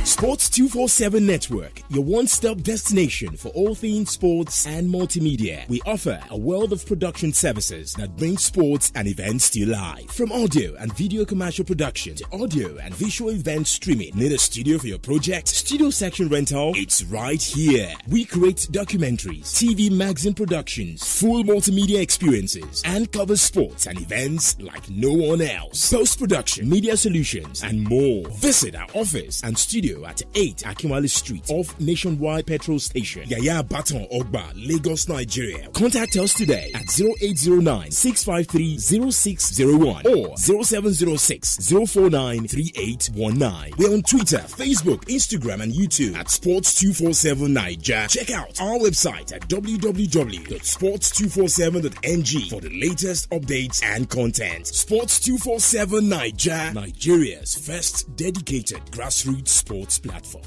Sports 247 Network, your one-stop destination for all things sports and multimedia. We offer a world of production services that bring sports and events to you live. From audio and video commercial production to audio and visual event streaming. Need a studio for your project? Studio section rental? It's right here. We create documentaries, TV magazine productions, full multimedia experiences, and cover sports and events like no one else. Post-production, media solutions, and more. Visit our office and studio at 8 Akinwale Street off Nationwide Petrol Station, Yaya Baton Ogba, Lagos, Nigeria. Contact us today at 0809 653 0601 or 0706 049 3819. We're on Twitter, Facebook, Instagram, and YouTube at Sports247 Naija. Check out our website at www.sports247.ng for the latest updates and content. Sports247 Naija, Nigeria's first dedicated grassroots sports platform.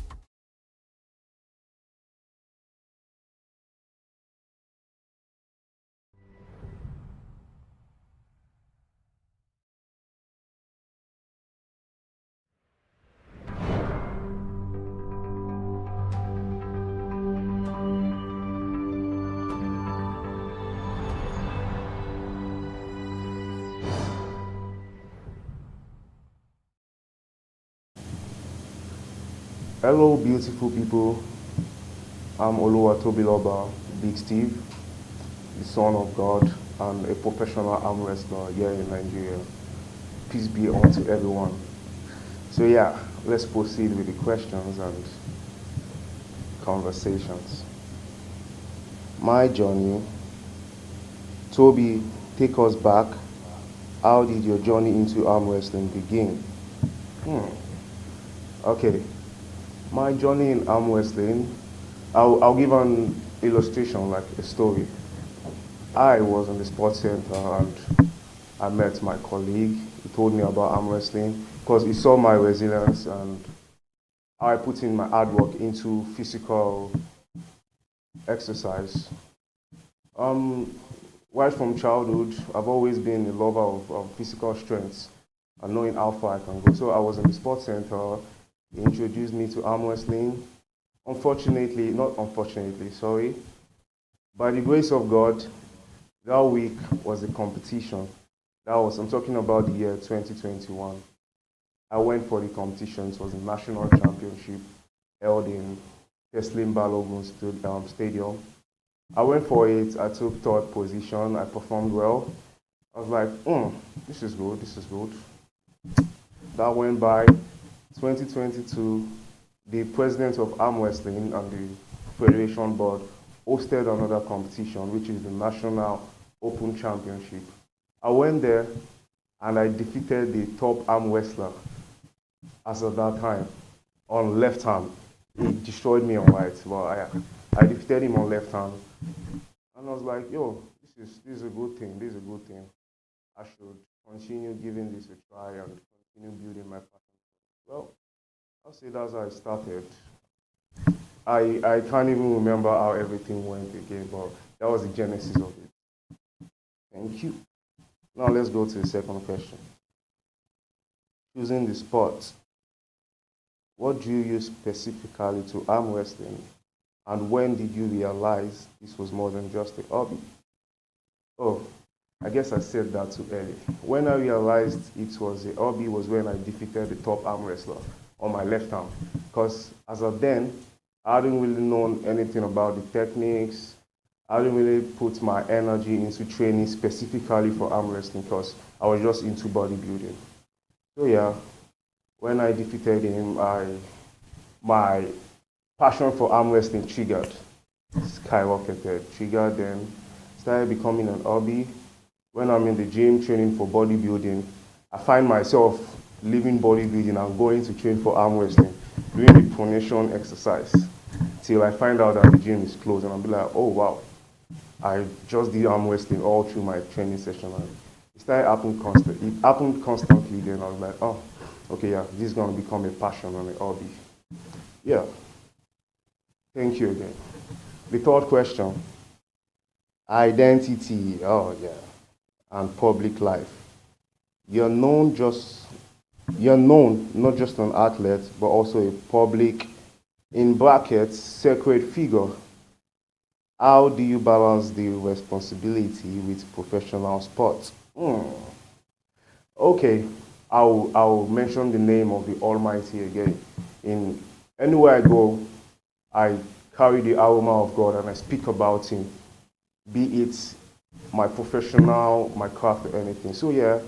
Hello, beautiful people. I'm Oluwatobiloba, Big Steve, the son of God and a professional arm wrestler here in Nigeria. Peace be unto everyone. So yeah, let's proceed with the questions and conversations. My journey. Toby, take us back. How did your journey into arm wrestling begin? Okay, my journey in arm wrestling, I'll give an illustration, like a story. I was in the sports center and I met my colleague. He told me about arm wrestling because he saw my resilience and how I put in my hard work into physical exercise. Right from childhood, I've always been a lover of physical strength and knowing how far I can go. So I was in the sports center. He introduced me to arm wrestling. Sorry. By the grace of God, that week was a competition. I'm talking about the year 2021. I went for the competition. It was a national championship held in Teslim Balogun Stadium. I went for it. I took third position. I performed well. I was like, this is good. That went by. 2022, the president of arm wrestling and the Federation Board hosted another competition, which is the National Open Championship. I went there and I defeated the top arm wrestler as of that time on left hand. He destroyed me on right, but I defeated him on left hand. And I was like, yo, this is a good thing. I should continue giving this a try and continue building my passion. Well, I'll say that's how I started. I can't even remember how everything went again, but that was the genesis of it. Thank you. Now let's go to the second question. Choosing the sport. What drew you specifically to arm wrestling? And when did you realize this was more than just a hobby? Oh, I guess I said that too early. When I realized it was a hobby was when I defeated the top arm wrestler on my left arm. Because as of then, I hadn't really known anything about the techniques. I didn't really put my energy into training specifically for arm wrestling because I was just into bodybuilding. So yeah, when I defeated him, my passion for arm wrestling skyrocketed, then started becoming an hobby. When I'm in the gym training for bodybuilding, I find myself leaving bodybuilding and going to train for arm wrestling, doing the pronation exercise, till I find out that the gym is closed, and I'll be like, oh wow, I just did arm wrestling all through my training session. And it started happening constantly. It happened constantly. Then I was like, oh, okay, yeah, this is going to become a passion and a hobby. Yeah. Thank you again. The third question. Identity. Oh, yeah. And public life. You're known not just an athlete, but also a public, in brackets, sacred figure. How do you balance the responsibility with professional sports? Okay, I'll mention the name of the Almighty again. In anywhere I go, I carry the aroma of God and I speak about Him, be it my professional, my craft, or anything. So yeah,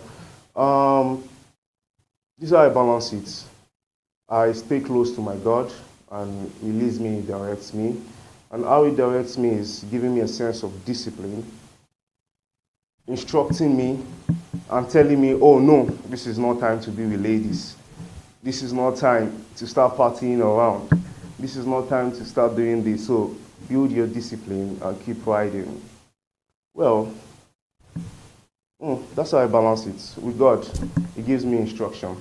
this is how I balance it. I stay close to my God, and He leads me, He directs me. And how He directs me is giving me a sense of discipline, instructing me, and telling me, oh no, this is not time to be with ladies. This is not time to start partying around. This is not time to start doing this. So build your discipline and keep riding. Well, that's how I balance it. With God, He gives me instruction.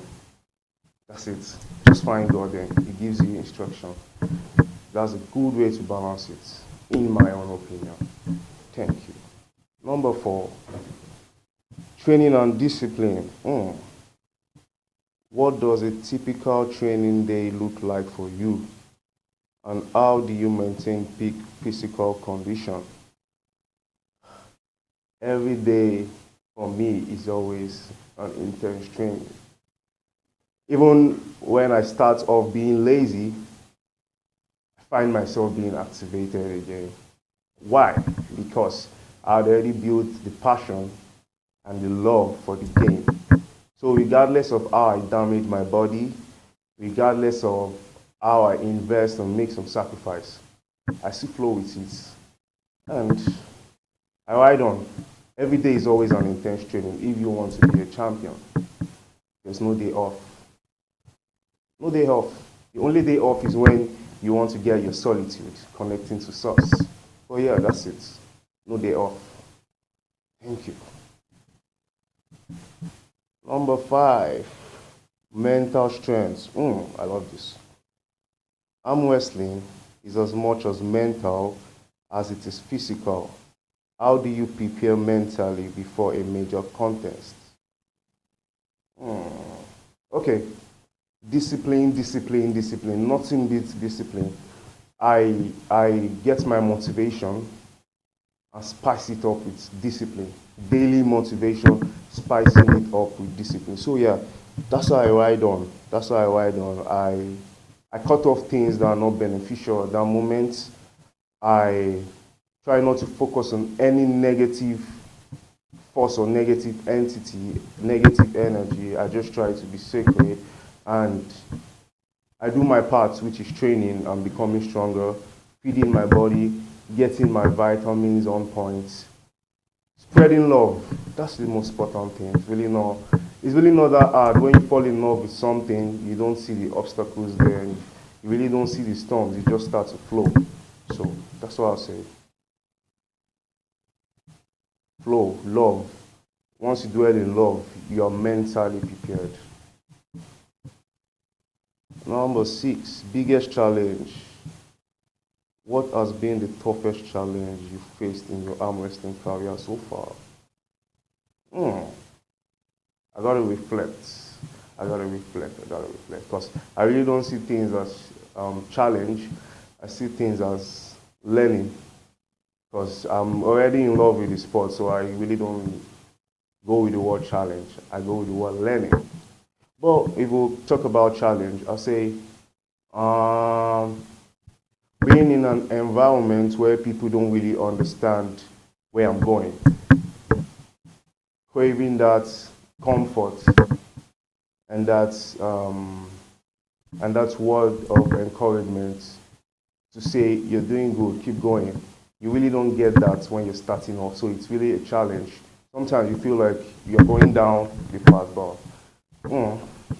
That's it. Just find God then. He gives you instruction. That's a good way to balance it, in my own opinion. Thank you. Number 4, training and discipline. What does a typical training day look like for you? And how do you maintain peak physical condition? Every day for me is always an intense training. Even when I start off being lazy, find myself being activated again. Why? Because I had already built the passion and the love for the game. So regardless of how I damage my body, regardless of how I invest and make some sacrifice, I still flow with it. And I ride on. Every day is always an intense training if you want to be a champion. There's no day off. No day off. The only day off is when you want to get your solitude, connecting to source. Oh yeah, that's it. No day off. Thank you. Number 5, mental strength. I love this. Arm wrestling is as much as mental as it is physical. How do you prepare mentally before a major contest? Okay. Discipline, discipline, discipline. Nothing beats discipline. I get my motivation and spice it up with discipline. Daily motivation, spicing it up with discipline. So yeah, that's how I ride on. That's how I ride on. I cut off things that are not beneficial at that moment. I try not to focus on any negative force or negative entity, negative energy. I just try to be sacred, and I do my part, which is training and becoming stronger, feeding my body, getting my vitamins on point, spreading love. That's the most important thing. It's really not that hard. When you fall in love with something, you don't see the obstacles there. You really don't see the storms. You just start to flow. So that's what I'll say. Flow, love. Once you dwell in love, you are mentally prepared. Number 6, biggest challenge. What has been the toughest challenge you faced in your arm wrestling career so far? I gotta reflect. Because I really don't see things as challenge. I see things as learning. Because I'm already in love with the sport, so I really don't go with the word challenge. I go with the word learning. But if we talk about challenge, I'll say being in an environment where people don't really understand where I'm going. Craving that comfort and that word of encouragement to say you're doing good, keep going. You really don't get that when you're starting off, so it's really a challenge. Sometimes you feel like you're going down the path, but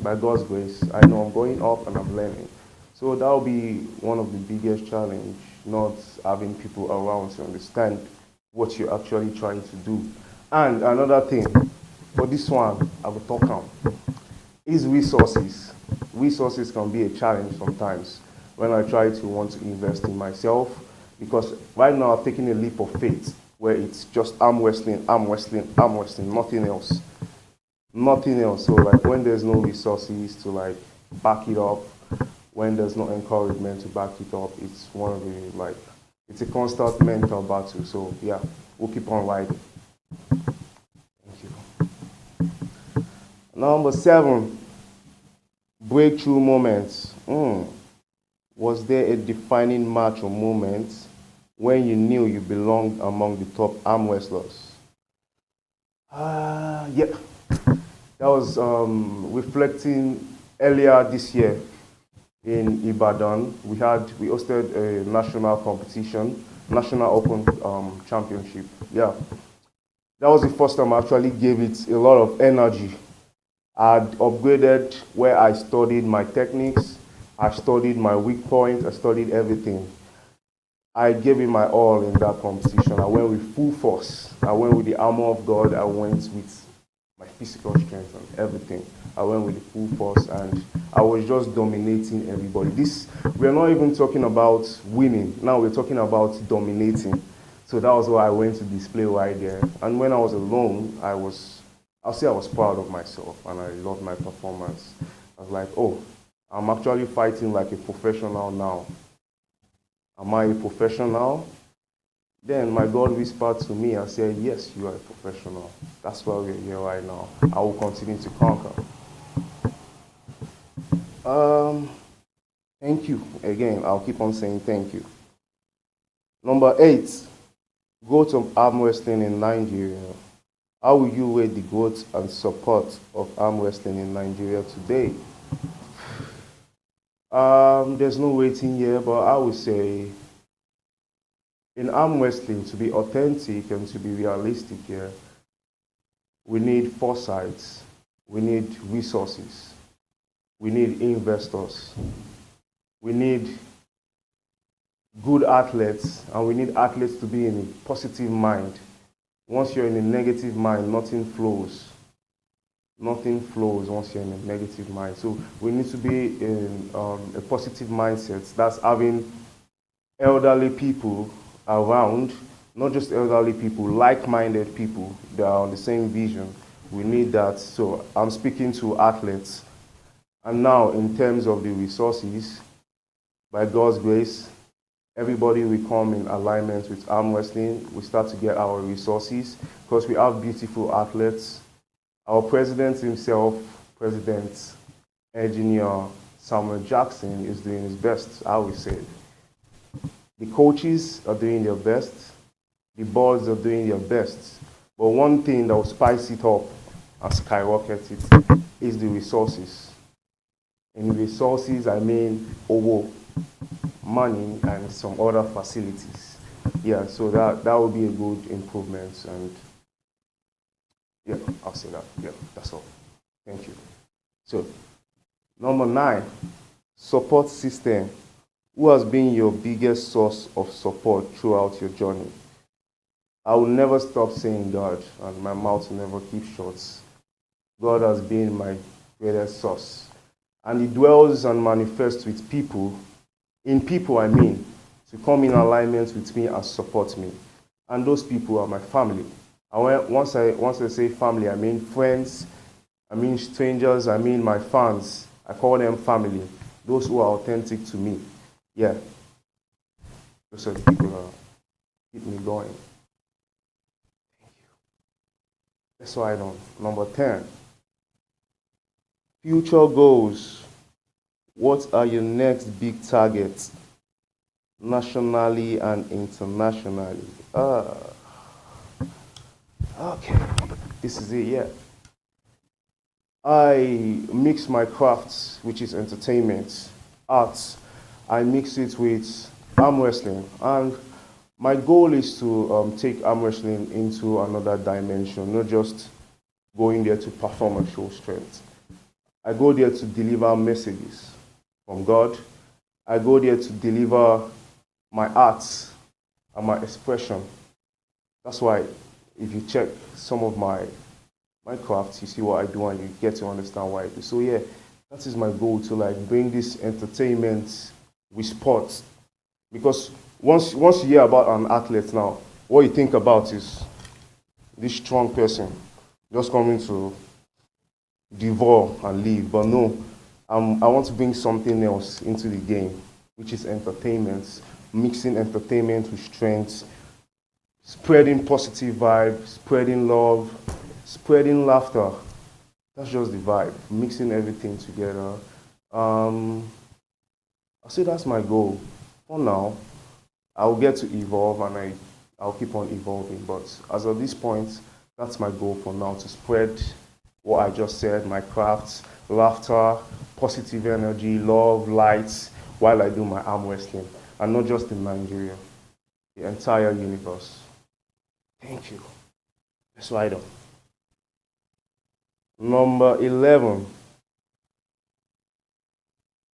by God's grace, I know I'm going up and I'm learning. So that'll be one of the biggest challenge, not having people around to understand what you're actually trying to do. And another thing, for this one, I will talk on, is resources. Resources can be a challenge sometimes when I try to want to invest in myself, because right now I've taken a leap of faith where it's just arm wrestling, nothing else. Nothing else. So like when there's no resources to like back it up, when there's no encouragement to back it up, it's one of the it's a constant mental battle. So yeah, we'll keep on riding. Thank you. Number 7, breakthrough moments. Was there a defining match or moment when you knew you belonged among the top arm wrestlers? Yeah. That was reflecting earlier this year in Ibadan. We hosted a national competition, National Open Championship. Yeah. That was the first time I actually gave it a lot of energy. I had upgraded where I studied my techniques, I studied my weak point, I studied everything. I gave it my all in that competition. I went with full force. I went with the armor of God. I went with my physical strength and everything. I went with the full force and I was just dominating everybody. We're not even talking about winning. Now we're talking about dominating. So that was what I went to display right there. And when I was alone, I'll say I was proud of myself and I loved my performance. I was like, oh, I'm actually fighting like a professional now. Am I a professional? Then my God whispered to me and said, yes, you are a professional. That's why we're here right now. I will continue to conquer. Thank you. Again, I'll keep on saying thank you. Number 8, growth of arm wrestling in Nigeria. How will you rate the growth and support of arm wrestling in Nigeria today? There's no rating here, but I would say in arm wrestling, to be authentic and to be realistic here, we need foresight, we need resources, we need investors, we need good athletes, and we need athletes to be in a positive mind. Once you're in a negative mind, nothing flows. Nothing flows once you're in a negative mind. So we need to be in a positive mindset. That's having elderly people around, not just elderly people, like-minded people that are on the same vision. We need that. So I'm speaking to athletes. And now, in terms of the resources, by God's grace, everybody will come in alignment with arm wrestling. We start to get our resources because we have beautiful athletes. Our president himself, President Engineer Samuel Jackson, is doing his best, I would say. The coaches are doing their best. The boards are doing their best. But one thing that will spice it up and skyrocket it is the resources. In resources, I mean owo, money, and some other facilities. Yeah, so that would be a good improvement. And yeah, I'll say that. Yeah, that's all. Thank you. So, number 9, support system. Who has been your biggest source of support throughout your journey? I will never stop saying God, and my mouth will never keep short. God has been my greatest source. And He dwells and manifests with people, in people I mean, to come in alignment with me and support me. And those people are my family. And once I say family, I mean friends, I mean strangers, I mean my fans. I call them family. Those who are authentic to me. Yeah. Those are the people that keep me going. Thank you. That's why I don't. Number 10. Future goals. What are your next big targets, nationally and internationally? Okay, this is it, yeah. I mix my crafts, which is entertainment, arts. I mix it with arm wrestling. And my goal is to take arm wrestling into another dimension, not just going there to perform and show strength. I go there to deliver messages from God. I go there to deliver my arts and my expression. That's why if you check some of my crafts, you see what I do and you get to understand why I do. So yeah, that is my goal, to like bring this entertainment with sports. Because once you hear about an athlete now, what you think about is this strong person just coming to devour and leave. But no, I want to bring something else into the game, which is entertainment, mixing entertainment with strength, spreading positive vibe, spreading love, spreading laughter. That's just the vibe, mixing everything together. I'll say that's my goal. For now, I'll get to evolve and I'll keep on evolving. But as of this point, that's my goal for now, to spread what I just said, my crafts, laughter, positive energy, love, lights, while I do my arm wrestling. And not just in Nigeria, the entire universe. Thank you. That's right on. Number 11.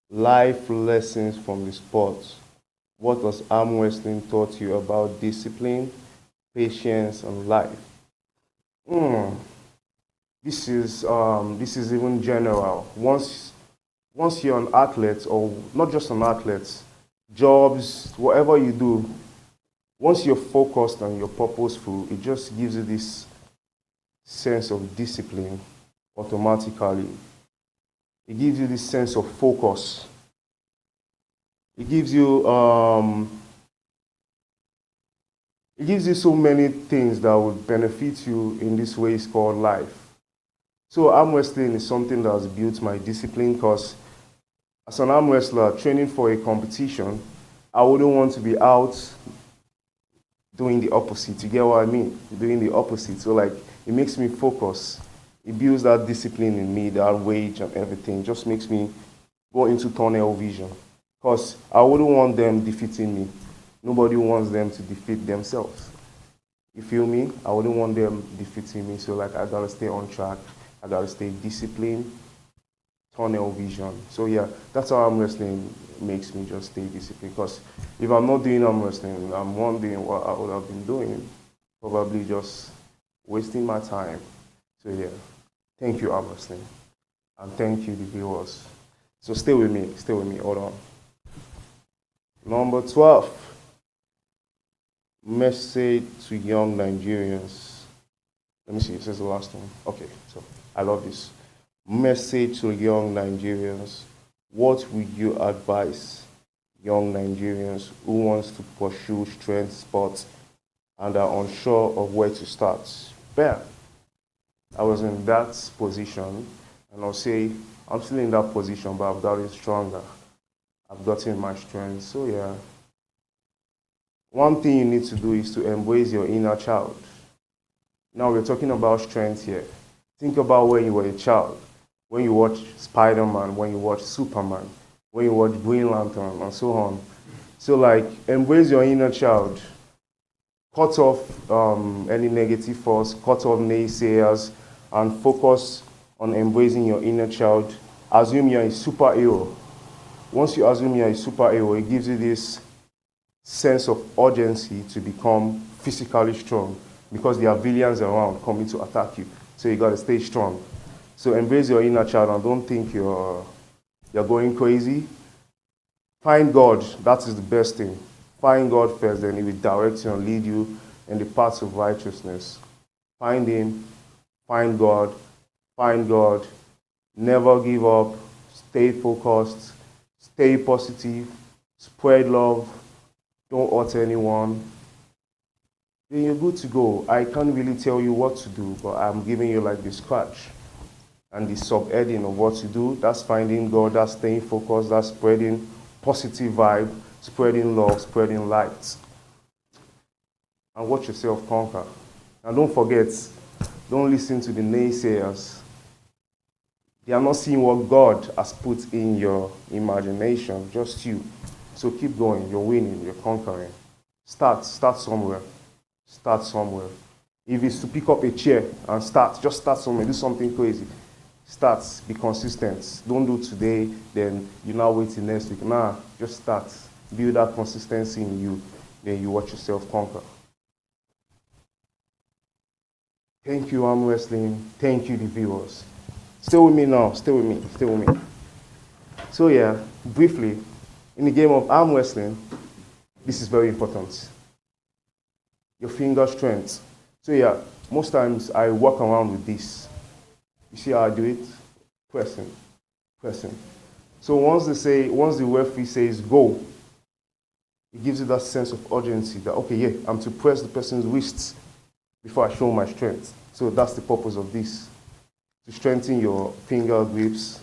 Life lessons from the sport. What has arm wrestling taught you about discipline, patience, and life? This is even general. Once you're an athlete, or not just an athlete, jobs, whatever you do, once you're focused and you're purposeful, it just gives you this sense of discipline automatically. It gives you this sense of focus. It gives you so many things that would benefit you in this way it's called life. So arm wrestling is something that has built my discipline, because as an arm wrestler training for a competition, I wouldn't want to be out doing the opposite. You get what I mean? Doing the opposite. So like, it makes me focus. It builds that discipline in me, that rage and everything. It just makes me go into tunnel vision. Because I wouldn't want them defeating me. Nobody wants them to defeat themselves. You feel me? I wouldn't want them defeating me. So like, I gotta stay on track. I gotta stay disciplined. Tunnel vision. So yeah, that's how arm wrestling makes me just stay disciplined. Because if I'm not doing arm wrestling, I'm wondering what I would have been doing. Probably just wasting my time. So yeah, thank you arm wrestling. And thank you the viewers. So stay with me, hold on. Number 12. Message to young Nigerians. Let me see, it says the last one. Okay, so I love this. Message to young Nigerians. What would you advise young Nigerians who wants to pursue strength sports and are unsure of where to start? Well, I was in that position, and I'll say I'm still in that position, but I've gotten stronger. I've gotten my strength. So yeah, one thing you need to do is to embrace your inner child. Now we're talking about strength here. Think about when you were a child. When you watch Spider-Man, when you watch Superman, when you watch Green Lantern, and so on. So like, embrace your inner child. Cut off any negative force, cut off naysayers, and focus on embracing your inner child. Assume you're a superhero. Once you assume you're a superhero, it gives you this sense of urgency to become physically strong because there are villains around coming to attack you. So you gotta stay strong. So embrace your inner child and don't think you're going crazy. Find God, that is the best thing. Find God first, then He will direct you and lead you in the paths of righteousness. Find Him, find God, never give up, stay focused, stay positive, spread love, don't hurt anyone. Then you're good to go. I can't really tell you what to do, but I'm giving you like the scratch and the subheading of what to do. That's finding God, that's staying focused, that's spreading positive vibe, spreading love, spreading light. And watch yourself conquer. And don't forget, don't listen to the naysayers. They are not seeing what God has put in your imagination, just you. So keep going, you're winning, you're conquering. Start somewhere. Start somewhere. If it's to pick up a chair and just start somewhere, do something crazy. Start, be consistent. Don't do today, then you now wait till next week. Nah, just start. Build that consistency in you, then you watch yourself conquer. Thank you, arm wrestling. Thank you, the viewers. Stay with me now, stay with me. So yeah, briefly, in the game of arm wrestling, this is very important. Your finger strength. So yeah, most times I walk around with this. You see how I do it? Pressing. So once the referee says go, it gives you that sense of urgency that, okay, yeah, I'm to press the person's wrists before I show my strength. So that's the purpose of this, to strengthen your finger grips.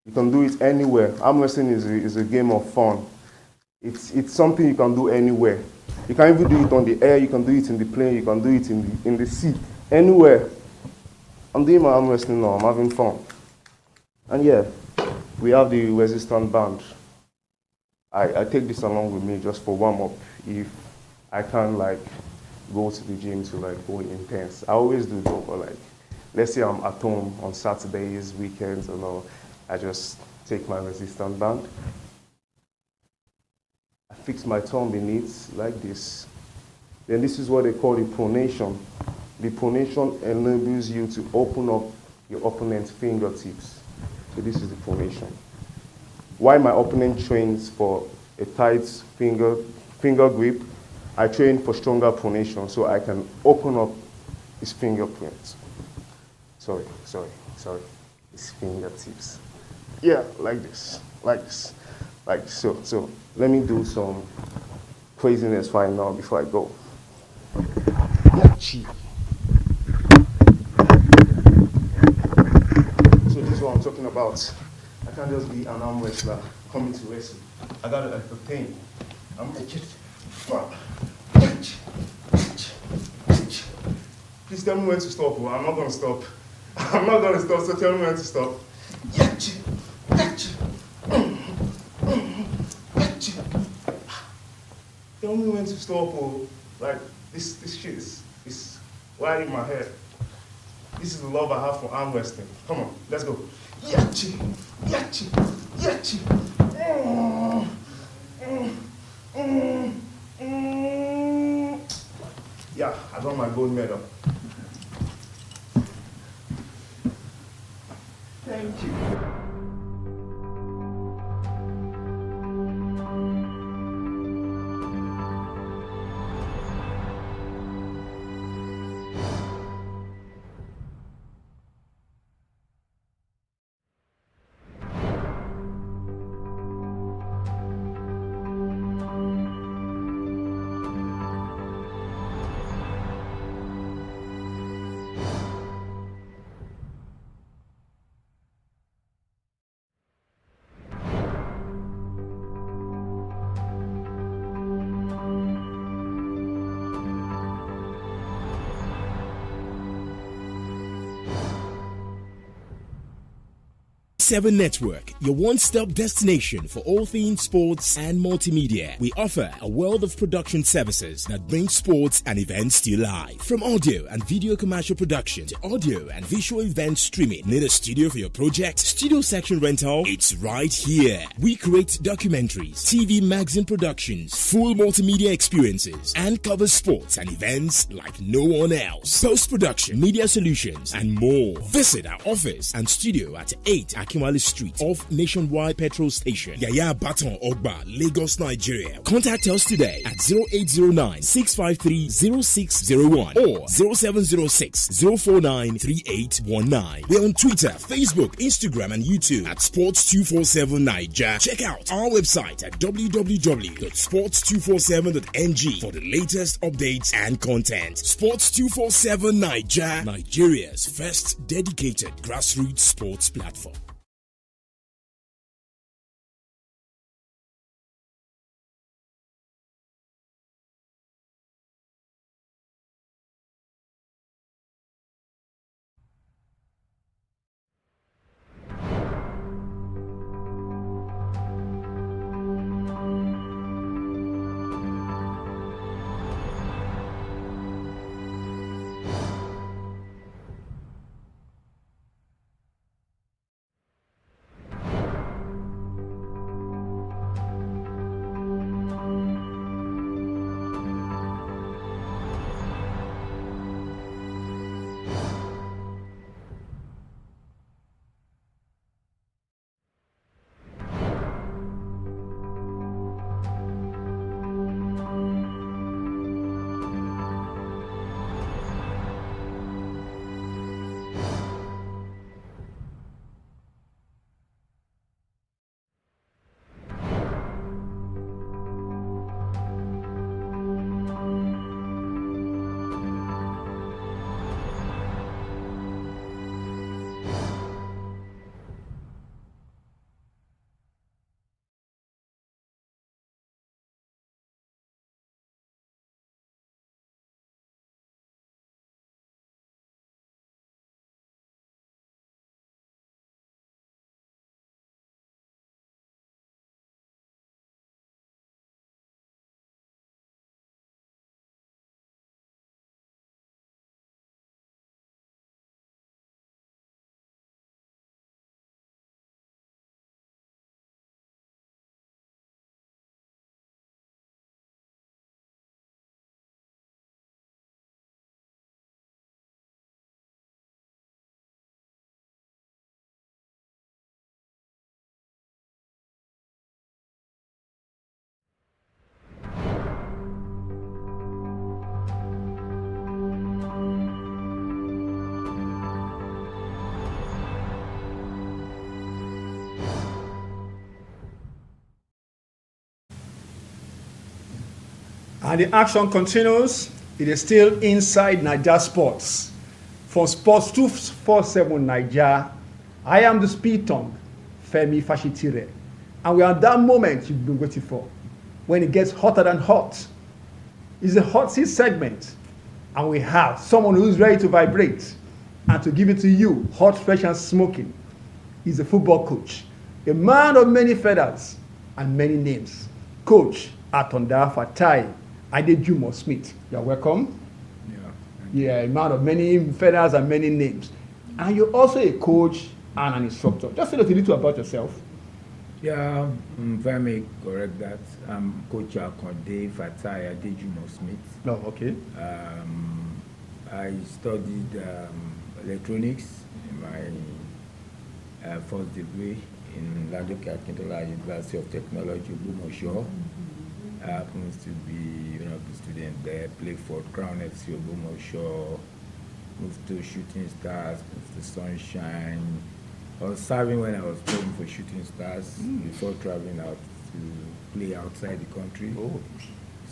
You can do it anywhere. Arm wrestling is a game of fun. It's something you can do anywhere. You can even do it on the air, you can do it in the plane, you can do it in the sea, anywhere. I'm doing my arm wrestling now, I'm having fun. And yeah, we have the resistance band. I take this along with me just for warm-up if I can't like go to the gym to like go intense. I always do though, but like, let's say I'm at home on Saturdays, weekends and all, I just take my resistance band. I fix my thumb beneath like this. Then this is what they call the pronation. The pronation enables you to open up your opponent's fingertips. So this is the pronation. While my opponent trains for a tight finger grip, I train for stronger pronation so I can open up his fingerprints. Sorry. His fingertips. Yeah, like this. So let me do some craziness right now before I go. So this is what I'm talking about. I can't just be an arm wrestler coming to wrestle. I gotta entertain. I'm gonna just please tell me when to stop. I'm not gonna stop. I'm not gonna stop, so tell me when to stop. Tell me when to stop, or like this shit is right in my head. This is the love I have for arm wrestling. Come on, let's go. Yachi, yachi, yachi. Yeah, I got my gold medal. Thank you. 7 Network, your one-stop destination for all things sports and multimedia. We offer a world of production services that bring sports and events to you live. From audio and video commercial production to audio and visual event streaming. Need a studio for your project? Studio section rental? It's right here. We create documentaries, TV magazine productions, full multimedia experiences, and cover sports and events like no one else. Post-production, media solutions, and more. Visit our office and studio at 8 Akinwale Street off Nationwide Petrol Station, Yaya Baton Ogba, Lagos, Nigeria. Contact us today at 0809-653-0601 or 0706-049-3819. We're on Twitter, Facebook, Instagram, and YouTube at Sports247 Naija. Check out our website at www.sports247.ng for the latest updates and content. Sports247 Naija, Nigeria's first dedicated grassroots sports platform. And the action continues. It is still inside Naija Sports. For Sports 247 Naija, I am the speed tongue, Femi Fashitire. And we are at that moment you've been waiting for, when it gets hotter than hot. It's a hot seat segment, and we have someone who's ready to vibrate and to give it to you, hot, fresh, and smoking. He's a football coach, a man of many feathers and many names. Coach Atonda Fatai Adejumo Smith. You're welcome. Yeah, a man of many feathers and many names. And you're also a coach and an instructor. Just tell us a little about yourself. Yeah, if I may correct that, I'm Coach Akonde Fatai Adejumo Smith. Oh, okay. I studied electronics in my first degree in Ladoke Akintola University of Technology, Ogbomoso. I happens to be one of the students there, played for Crown FC Ogbomoso, moved to Shooting Stars, moved to Sunshine. I was serving when I was playing for Shooting Stars before traveling out to play outside the country.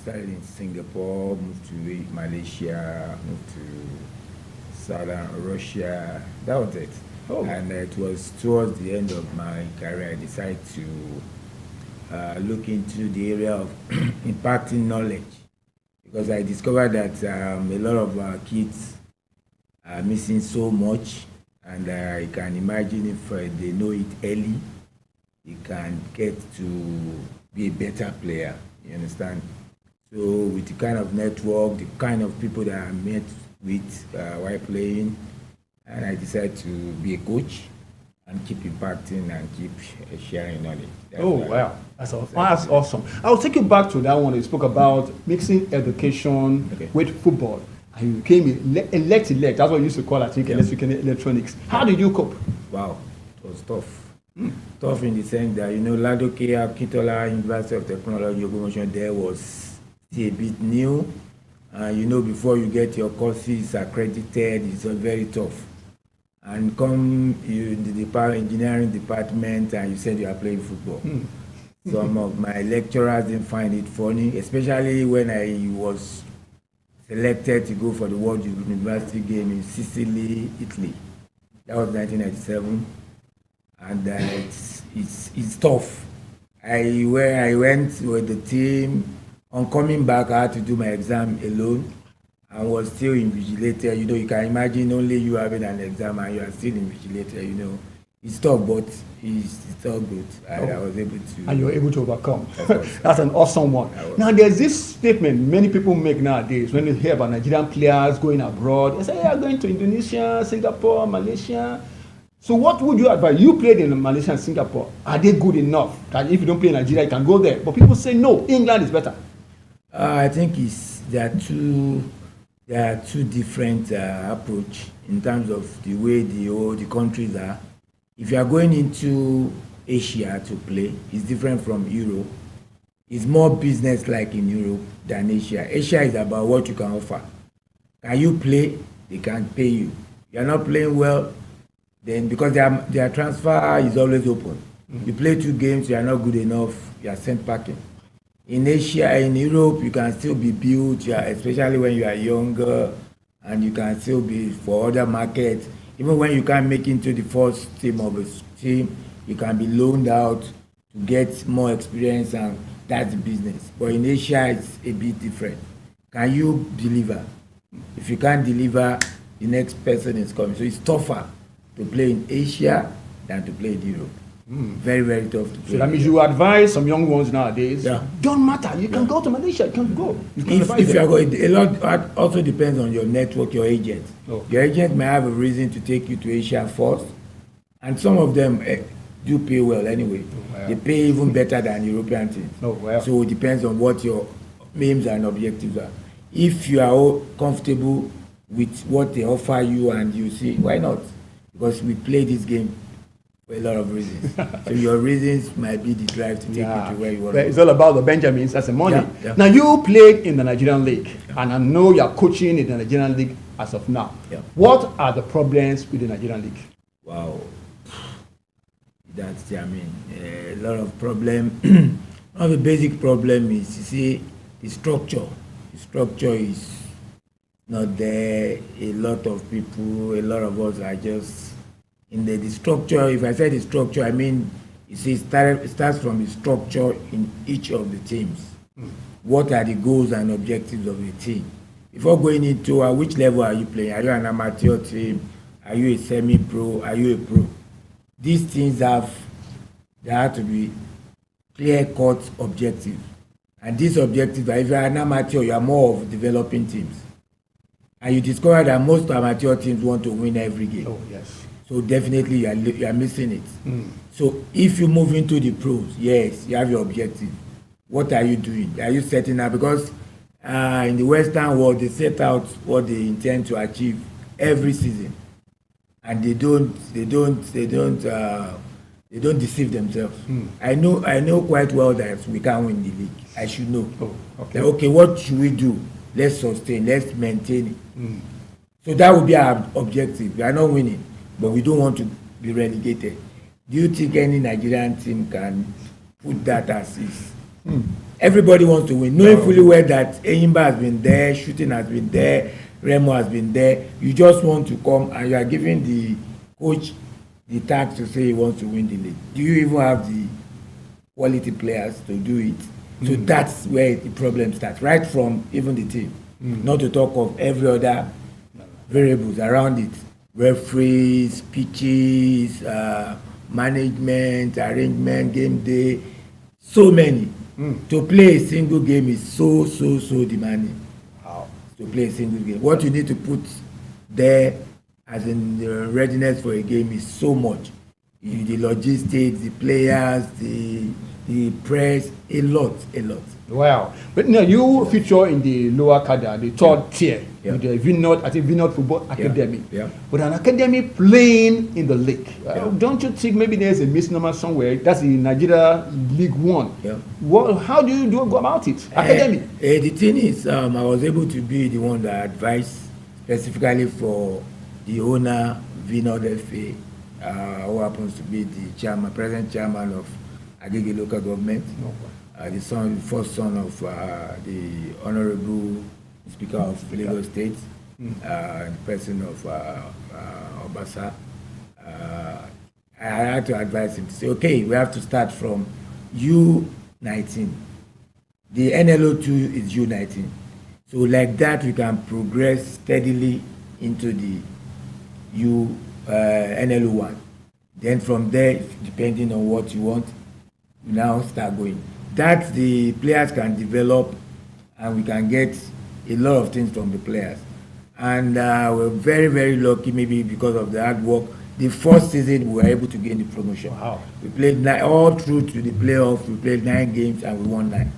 Started in Singapore, moved to Malaysia, moved to Southern Russia. That was it. And it was towards the end of my career I decided to look into the area of impacting knowledge, because I discovered that a lot of our kids are missing so much. And I can imagine if they know it early, you can get to be a better player, you understand? So with the kind of network, the kind of people that I met with while playing, and I decided to be a coach and keep impacting and keep sharing knowledge. Wow, that's awesome. I'll take you back to that one. You spoke about mixing education with football. And you came elect. That's what you used to call, I think, electronics. How did you cope? Wow, it was tough. Tough in the sense that, Ladoke Akintola University of Technology, Ogbomoso, there was still a bit new. Before you get your courses accredited, it's very tough. And come in the engineering department and you said you are playing football. Some of my lecturers didn't find it funny, especially when I was selected to go for the World University Game in Sicily, Italy. That was 1997, and it's tough. I went with the team. On coming back, I had to do my exam alone. I was still invigilated. You can imagine only you having an exam and you are still invigilated. It's tough, but it's all good. I was able to. And you were able to overcome. That's an awesome one. Now, there's this statement many people make nowadays when they hear about Nigerian players going abroad. They say, yeah, going to Indonesia, Singapore, Malaysia. So what would you advise? You played in Malaysia and Singapore. Are they good enough that if you don't play in Nigeria, you can go there? But people say, no, England is better. I think there are two different approach in terms of the way the countries are. If you are going into Asia to play, it's different from Europe. It's more business-like in Europe than Asia. Asia is about what you can offer. Can you play? They can pay you. You are not playing well, then because their transfer is always open. You play 2 games, you are not good enough, you are sent packing. In Asia, in Europe, you can still be built, especially when you are younger, and you can still be for other markets. Even when you can't make into the first team of a team, you can be loaned out to get more experience, and that's the business. But in Asia, it's a bit different. Can you deliver? If you can't deliver, the next person is coming. So it's tougher to play in Asia than to play in Europe. Very, very tough to play. So that means you advise some young ones nowadays, don't matter, you can go to Malaysia, you can go. If you are going, a lot also depends on your network, your agent. Your agent may have a reason to take you to Asia first, and some of them do pay well anyway. They pay even better than European teams. So it depends on what your aims and objectives are. If you are comfortable with what they offer you and you see, why not? Because we play this game for a lot of reasons. So your reasons might be the drive to take you to where you want to go. It's all about the Benjamins, that's the money. Now, you played in the Nigerian League, and I know you're coaching in the Nigerian League as of now. What are the problems with the Nigerian League? Wow. That's, a lot of problem. One of the basic problem is, you see, the structure. The structure is not there. A lot of people, a lot of us are just in the structure. If I say the structure, I mean You see, it starts from the structure in each of the teams. What are the goals and objectives of the team? Before going into which level are you playing? Are you an amateur team? Are you a semi-pro? Are you a pro? These things have to be clear-cut objectives. And these objectives, if you're an amateur, you are more of developing teams. And you discover that most amateur teams want to win every game. Oh, yes. So definitely you are missing it. So if you move into the pros, yes, you have your objective. What are you doing? Are you setting up? Because in the Western world, they set out what they intend to achieve every season, and they don't deceive themselves. I know quite well that we can't win the league. I should know. Okay, what should we do? Let's sustain. Let's maintain it. So that would be our objective. We are not winning, but we don't want to be relegated. Do you think any Nigerian team can put that as is? Everybody wants to win, knowing fully well that Enyimba has been there, Shooting has been there, Remo has been there. You just want to come and you are giving the coach the task to say he wants to win the league. Do you even have the quality players to do it? So that's where the problem starts, right from even the team. Not to talk of every other variables around it. Referees, pitches, management, arrangement, game day, so many. To play a single game is so demanding. To play a single game, what you need to put there as in the readiness for a game is so much. The logistics, the players, the press, a lot. Wow. But now you feature in the lower cadre, the third tier, with the Vinod Football Academy. But an academy playing in the league. Don't you think maybe there's a misnomer somewhere? That's the Nigeria League One. Well, how do you go about it? Academy. The thing is, I was able to be the one that advised specifically for the owner, Vinod FA, who happens to be the present chairman of Agege local government. The first son of the Honorable Speaker of Lagos State, the person of Obasa. I had to advise him to say, okay, we have to start from U19. The NLO2 is U19. So like that, we can progress steadily into the NLO1. Then from there, depending on what you want, you now start going. That the players can develop and we can get a lot of things from the players. And we're very, very lucky, maybe because of the hard work. The first season, we were able to gain the promotion. Wow. We played all through to the playoffs. We played 9 games and we won 9.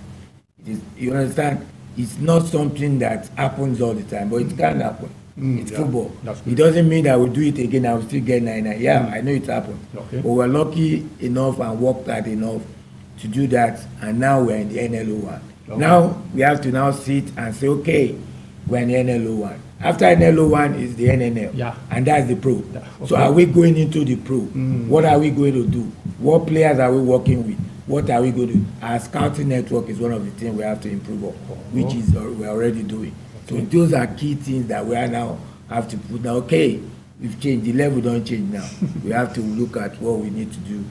You understand? It's not something that happens all the time, but it can happen. It's football. It doesn't mean that we'll do it again and we'll still get 9-9. Yeah, I know it happened. But we're lucky enough and worked hard enough to do that, and now we're in the NLO1. Now we have to now sit and say, okay, we're in the NLO1. After NLO1 is the NNL, and that's the pro. So are we going into the pro? What are we going to do? What players are we working with? What are we going to do? Our scouting network is one of the things we have to improve on, which is we're already doing. So those are key things that we are now have to put now. Okay, we've changed, the level don't change now. We have to look at what we need to do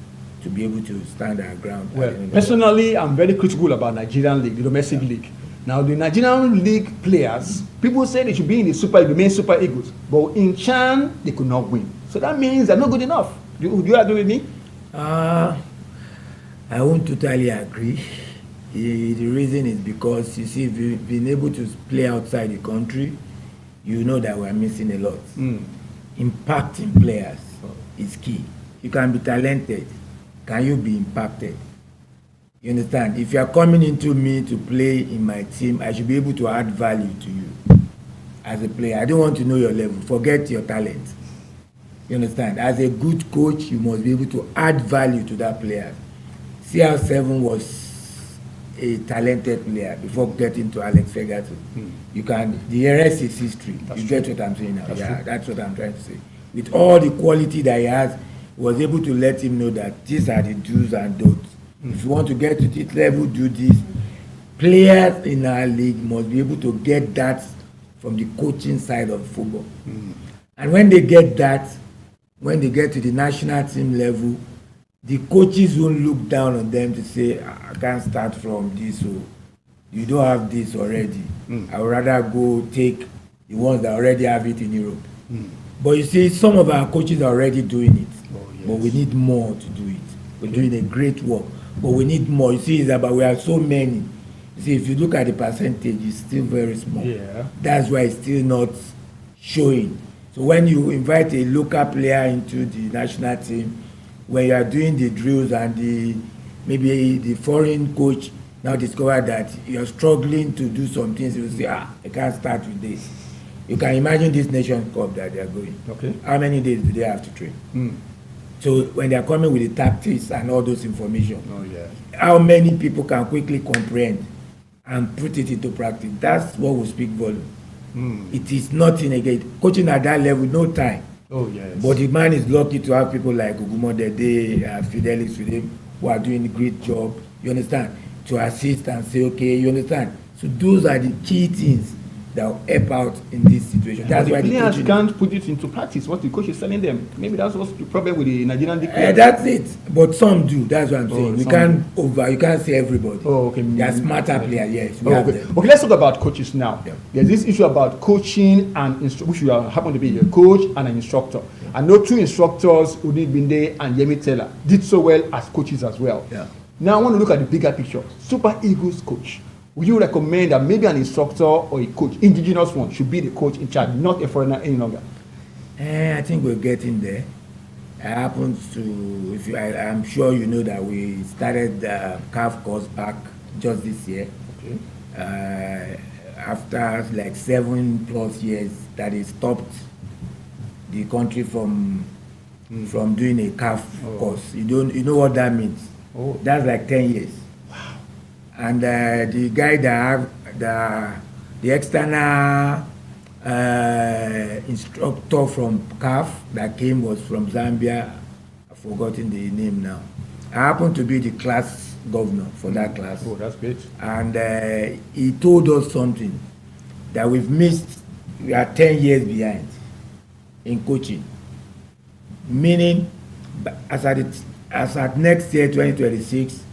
to be able to stand our ground. Well, personally, I'm very critical about Nigerian League, the domestic league. Now, the Nigerian League players, people say they should be in the main Super Eagles, but in Chan, they could not win. So that means they're not good enough. Do you agree with me? I won't totally agree. The reason is because, you see, if you've been able to play outside the country, you know that we're missing a lot. Impacting players is key. You can be talented. Can you be impacted? You understand? If you are coming into me to play in my team, I should be able to add value to you as a player. I don't want to know your level. Forget your talent. You understand? As a good coach, you must be able to add value to that player. CR7 was a talented player before getting to Alex Ferguson. You can, the rest is history. You get what I'm saying now? That's what I'm trying to say. With all the quality that he has, was able to let him know that these are the do's and don'ts. If you want to get to this level, do this. Players in our league must be able to get that from the coaching side of football. And when they get that, when they get to the national team level, the coaches won't look down on them to say, I can't start from this, so you don't have this already. I would rather go take the ones that already have it in Europe. But you see, some of our coaches are already doing it, but we need more to do it. We're doing a great work, but we need more. You see, it's about we have so many. You see, if you look at the percentage, it's still very small. That's why it's still not showing. So when you invite a local player into the national team, when you are doing the drills and maybe the foreign coach now discover that you're struggling to do some things, you say, I can't start with this. You can imagine this Nation Cup that they are going. Okay. How many days do they have to train? So when they are coming with the tactics and all those information, how many people can quickly comprehend and put it into practice? That's what will speak volume. It is nothing again. Coaching at that level, no time. Oh, yes. But the man is lucky to have people like Ugumo Dede, Fidelis with him, who are doing a great job, you understand, to assist and say, okay, you understand. So those are the key things that will help out in this situation. That's why the players coaching can't put it into practice. What the coach is telling them. Maybe that's what's the problem with the Nigerian players. That's it. But some do. That's what I'm saying. You can't say everybody. Oh, okay. They are smarter players, yes. Okay, let's talk about coaches now. There's this issue about coaching and which you happen to be a coach and an instructor. I know two instructors, Udi Binde and Yemi Taylor, did so well as coaches as well. Now I want to look at the bigger picture. Super Eagles coach. Would you recommend that maybe an instructor or a coach, indigenous one, should be the coach in charge, not a foreigner any longer? I think we're getting there. It happens to, I'm sure you know that we started the CAF course back just this year. After like 7+ years that it stopped the country from doing a CAF course. You know what that means? That's like 10 years. And the guy that have the external instructor from CAF that came was from Zambia. I've forgotten the name now. I happened to be the class governor for that class. Oh, that's great. And he told us something that we are 10 years behind in coaching. Meaning, as at next year, 2026,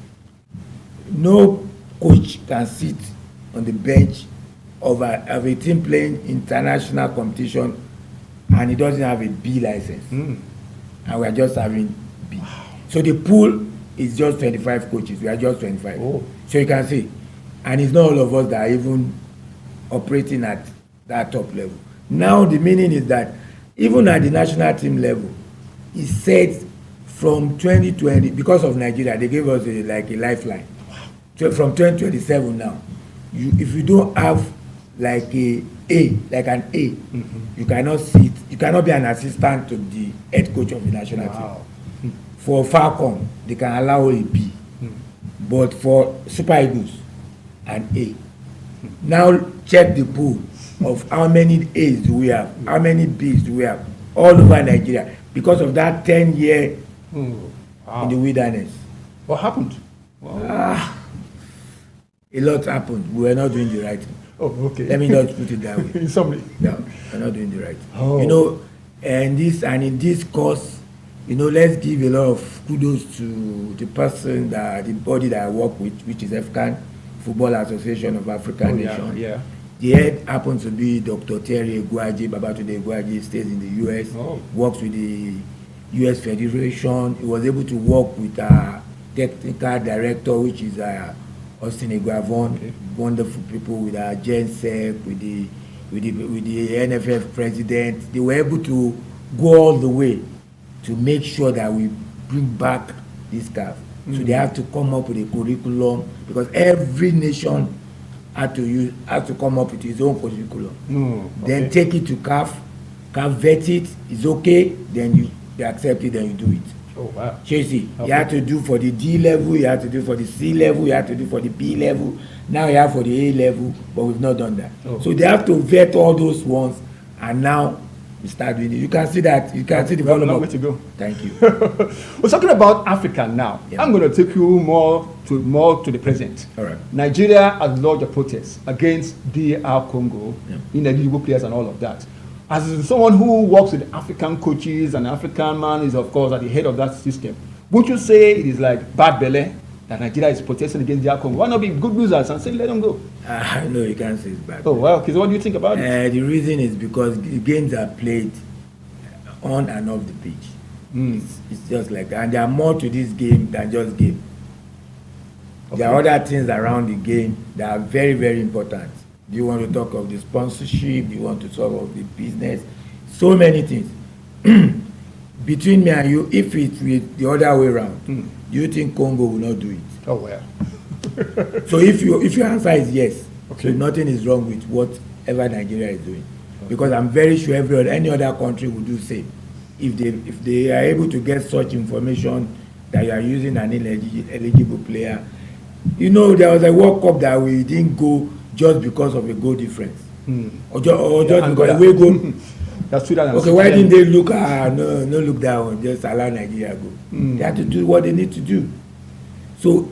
no coach can sit on the bench of a team playing international competition and he doesn't have a B license. And we are just having B. So the pool is just 25 coaches. We are just 25. So you can see. And it's not all of us that are even operating at that top level. Now the meaning is that even at the national team level, it said from 2020, because of Nigeria, they gave us a lifeline. So from 2027 now, if you don't have like an A, you cannot sit, you cannot be an assistant to the head coach of the national team. For Falcon, they can allow a B, but for Super Eagles, an A. Now check the pool of how many A's do we have, how many B's do we have all over Nigeria because of that 10-year in the wilderness. What happened? A lot happened. We were not doing the right thing. Oh, okay. Let me not put it that way. In summary. No, we're not doing the right thing. You know, and in this course, you know, let's give a lot of kudos to the body that I work with, which is AFCON, Football Association of African Nations. The head happens to be Dr. Terry Egwaji, Babatunde Egwaji, stays in the US, works with the US Federation. He was able to work with our technical director, which is Austin Iguavon, wonderful people with our GenSec, with the NFF president. They were able to go all the way to make sure that we bring back this CAF. So they have to come up with a curriculum because every nation had to come up with its own curriculum. Then take it to CAF vet it, it's okay, then they accept it, then you do it. Oh, wow. Chasey, you have to do for the D level, you have to do for the C level, you have to do for the B level. Now you have for the A level, but we've not done that. So they have to vet all those ones, and now we start doing it. You can see that. You can see the volume. Long way to go. Thank you. We're talking about Africa now. I'm going to take you more to the present. All right. Nigeria has lodged a protest against DR Congo, ineligible players, and all of that. As someone who works with African coaches, and African man is, of course, at the head of that system, Would you say it is like bad belly that Nigeria is protesting against the AFCON? Why not be good losers and say let them go? No, you can't say it's bad. Oh, well, okay, so what do you think about it? The reason is because the games are played on and off the pitch. It's just like that. And there are more to this game than just game. Okay. There are other things around the game that are very, very important. Do you want to talk of the sponsorship? Do you want to talk of the business? So many things. Between me and you, if it's with the other way around, do you think Congo will not do it? Oh, well. So if your answer is yes, okay, so nothing is wrong with whatever Nigeria is doing. Okay. Because I'm very sure any other country will do the same. If they are able to get such information that you are using an eligible player. You know, there was a World Cup that we didn't go just because of a goal difference. Or just because we go. That's true. Okay, why didn't they look? No look down. Just allow Nigeria go. They have to do what they need to do. So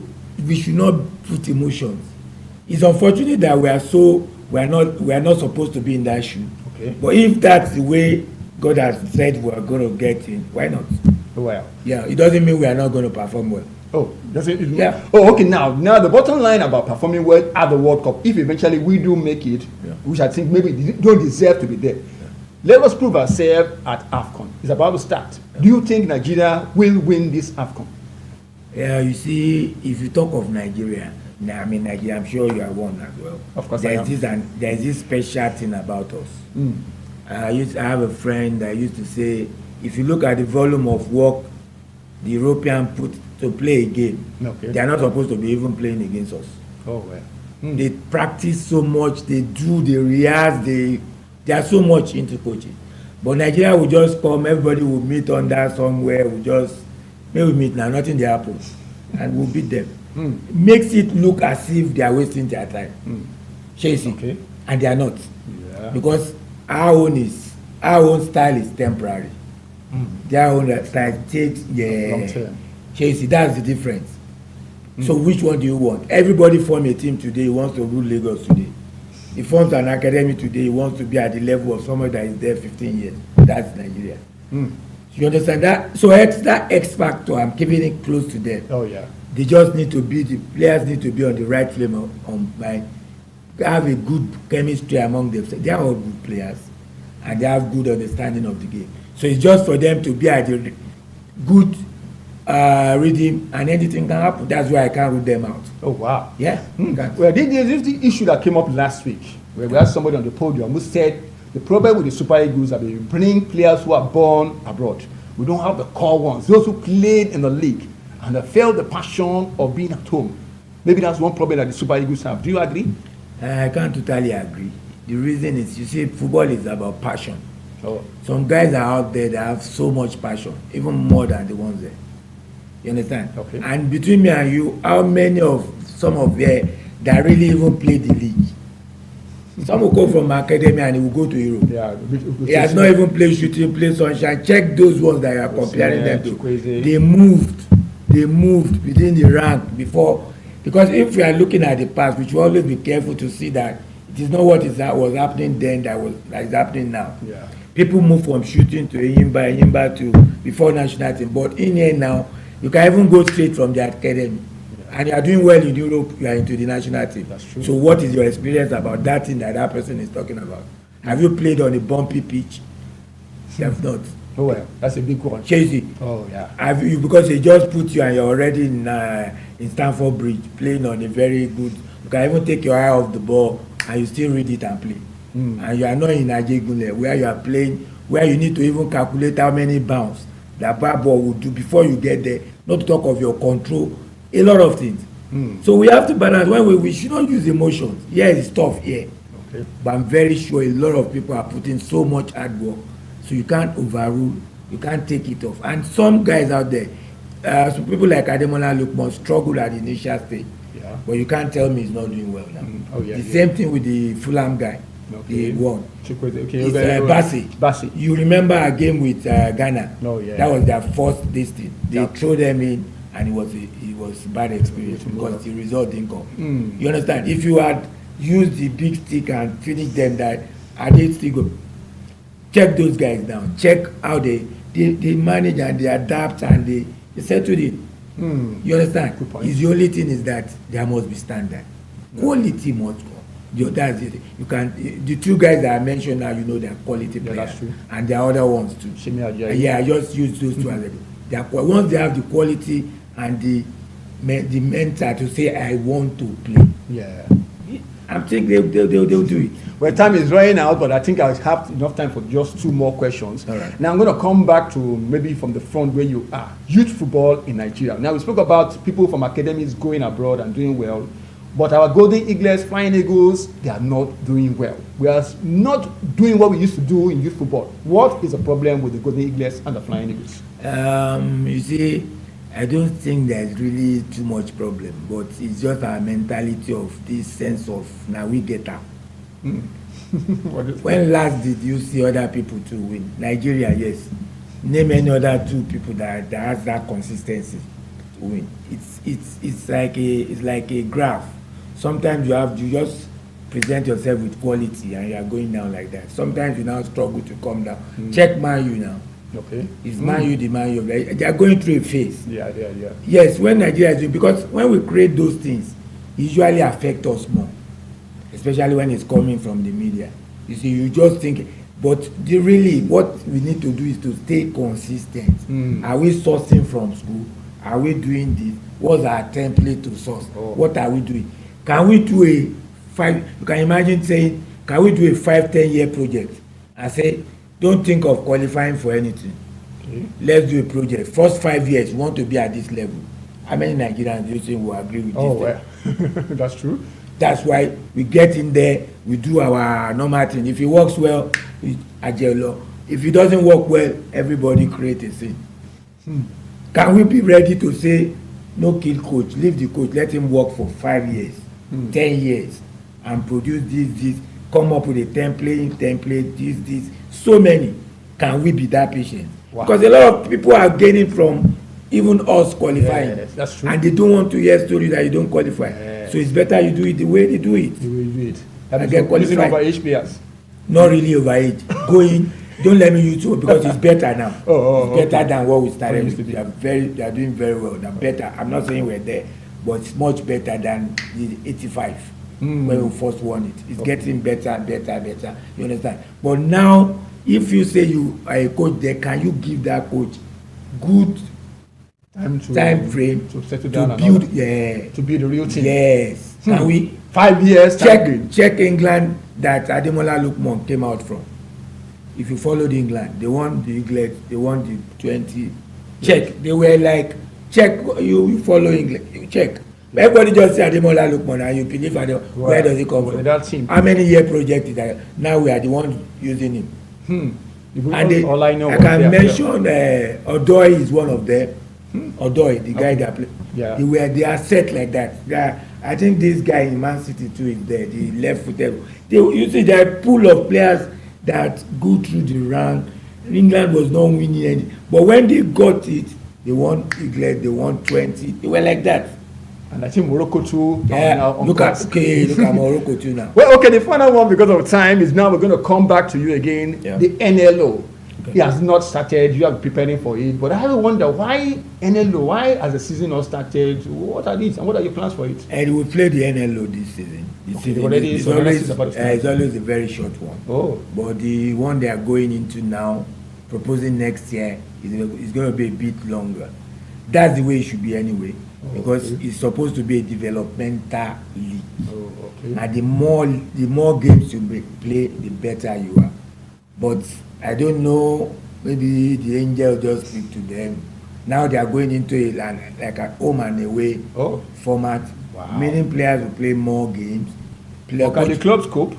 we should not put emotions. It's unfortunate that we are not supposed to be in that shoe. Okay. But if that's the way God has said we are going to get in, why not? Well. Yeah, it doesn't mean we are not going to perform well. Oh, does it? Yeah. Oh, okay. Now the bottom line about performing well at the World Cup, if eventually we do make it, which I think maybe don't deserve to be there. Let us prove ourselves at AFCON. It's about to start. Do you think Nigeria will win this AFCON? Yeah, you see, if you talk of Nigeria, Nigeria, I'm sure you are one as well. Of course, there's this special thing about us. I have a friend that used to say, if you look at the volume of work the European put to play a game, they are not supposed to be even playing against us. Oh well. They practice so much, they rehearse, they are so much into coaching. But Nigeria will just come, everybody will meet under somewhere, maybe meet now, nothing there happens, and we'll beat them. Makes it look as if they are wasting their time. Chasing. Okay. And they are not. Yeah. Because our own style is temporary. Their own style takes long term. Chasing, that's the difference. So which one do you want? Everybody form a team today, wants to rule Lagos today. He forms an academy today, he wants to be at the level of someone that is there 15 years. That's Nigeria. You understand that? So that X factor, I'm keeping it close to them. Oh yeah. They just need to be, the players need to be on the right flame of mind, have a good chemistry among themselves. They are all good players and they have good understanding of the game. So it's just for them to be at the good rhythm and anything can happen. That's why I can't root them out. Oh wow. Yeah. Well, there's the issue that came up last week where we had somebody on the podium who said the problem with the Super Eagles are they bring players who are born abroad. We don't have the core ones, those who played in the league and they felt the passion of being at home. Maybe that's one problem that the Super Eagles have. Do you agree? I can't totally agree. The reason is, you see, football is about passion. Oh. Some guys are out there that have so much passion, even more than the ones there. You understand? Okay. And between me and you, how many of some of them that really even play the league? Some will go from academy and he will go to Europe. Yeah, he has not even played shooting, play sunshine. Check those ones that you are comparing them to. They moved within the rank before. Because if we are looking at the past, we should always be careful to see that it is not what was happening then that is happening now. Yeah. People move from shooting to Eyimba to before national team. But in here now, you can even go straight from the academy. And you are doing well in Europe, you are into the national team. That's true. So what is your experience about that thing that person is talking about? Have you played on a bumpy pitch? You have not. Oh well, that's a big one. Chasey. Oh yeah. Have you, because they just put you and you're already in Stamford Bridge playing on a very good. You can even take your eye off the ball and you still read it and play. And you are not in Naija where you are playing, where you need to even calculate how many bounce that bad ball will do before you get there. Not to talk of your control, a lot of things. So we have to balance. When we should not use emotions. Yeah, it's tough here. Okay. But I'm very sure a lot of people are putting so much hard work. So you can't overrule, you can't take it off. And some guys out there, some people like Ademola Lookman struggle at the initial stage. Yeah. But you can't tell me he's not doing well now. Oh, yeah, the same thing with the Fulham guy. Okay. The one. Okay. It's Bassi. You remember a game with Ghana? No, yeah. That was their first listing. They threw them in and it was a bad experience because the result didn't come. You understand? If you had used the big stick and finished them, that are they still go? Check those guys down. Check how they manage and they adapt and They settled it. You understand? It's the only thing is that there must be standard. Quality must go. That's it. You can the two guys that I mentioned now, you know, they're quality players, that's true. and there are other ones too. Yeah, I just use those two as once they have the quality and the mental to say I want to play. Yeah. I'm thinking they'll do it. Well, time is running out, but I think I have enough time for just 2 more questions. All right. Now I'm going to come back to maybe from the front where you are. Youth football in Nigeria. Now we spoke about people from academies going abroad and doing well, but our Golden Eagles, Flying Eagles, they are not doing well. We are not doing what we used to do in youth football. What is the problem with the Golden Eagles and the Flying Eagles? You see, I don't think there's really too much problem, but it's just our mentality of this sense of now we get up. When last did you see other people to win? Nigeria, yes. Name any other 2 people that has that consistency to win. It's like a graph. Sometimes you just present yourself with quality and you are going down like that. Sometimes you now struggle to come down. Check Man U now. Okay. It's Man U, the Man U. They are going through a phase. Yeah. Yes, when Nigeria is doing, because when we create those things, it usually affect us more, especially when it's coming from the media. You see, you just think, but really what we need to do is to stay consistent. Are we sourcing from school? Are we doing this? What's our template to source? What are we doing? Can we do you can imagine saying, can we do a 5-10 year project and say, don't think of qualifying for anything. Okay. Let's do a project. First 5 years, we want to be at this level. How many Nigerians do you think will agree with this? Well, that's true. That's why we get in there, we do our normal thing. If it works well, we ajelo. If it doesn't work well, everybody create a scene. Can we be ready to say, no kill coach, leave the coach, let him work for 5 years, 10 years, and produce this, come up with a template, this, so many. Can we be that patient? Wow. Because a lot of people are gaining from even us qualifying. Yes, that's true. And they don't want to hear stories that you don't qualify. Yes. So it's better you do it the way they do it. The way you do it. And get qualified. Over age players? Not really over age. Going, don't let me use it because it's better now. It's better than what we started with. They are doing very well. They're better. I'm not saying we're there, but it's much better than the 85 when we first won it. It's getting better. You understand? But now, if you say you are a coach there, can you give that coach good time frame to settle down to build to build a real team? Yes. Can we 5 years check England that Ademola Lookman came out from? If you followed England, they won the England, they won the 20. Check. They were like, check, you follow England, you check. Everybody just say Ademola Lookman and you believe where does he come from? That team. How many year project is that? Now we are the ones using him. And all I know I can mention Odoi is one of them. Odoi, the guy that played. Yeah. They are set like that. I think this guy in Man City too is there, the left-footed. You see, there are a pool of players that go through the rank. England was not winning any, but when they got it, they won England, they won 20. They were like that. And I think Morocco too. Yeah, look at Morocco too now. Well, okay, the final one because of time is now we're going to come back to you again. Yeah. The NLO. Okay. It has not started. You are preparing for it, but I have to wonder why NLO? Why has the season not started? What are these and what are your plans for it? And we play the NLO this season. It's always a very short one. Oh, but the one they are going into now, proposing next year, is going to be a bit longer. That's the way it should be anyway. Because it's supposed to be a developmental league. And the more games you play, the better you are. But I don't know, maybe the Angel just speak to them. Now they are going into like a home and away format. Wow. Meaning players will play more games. Can the clubs cope?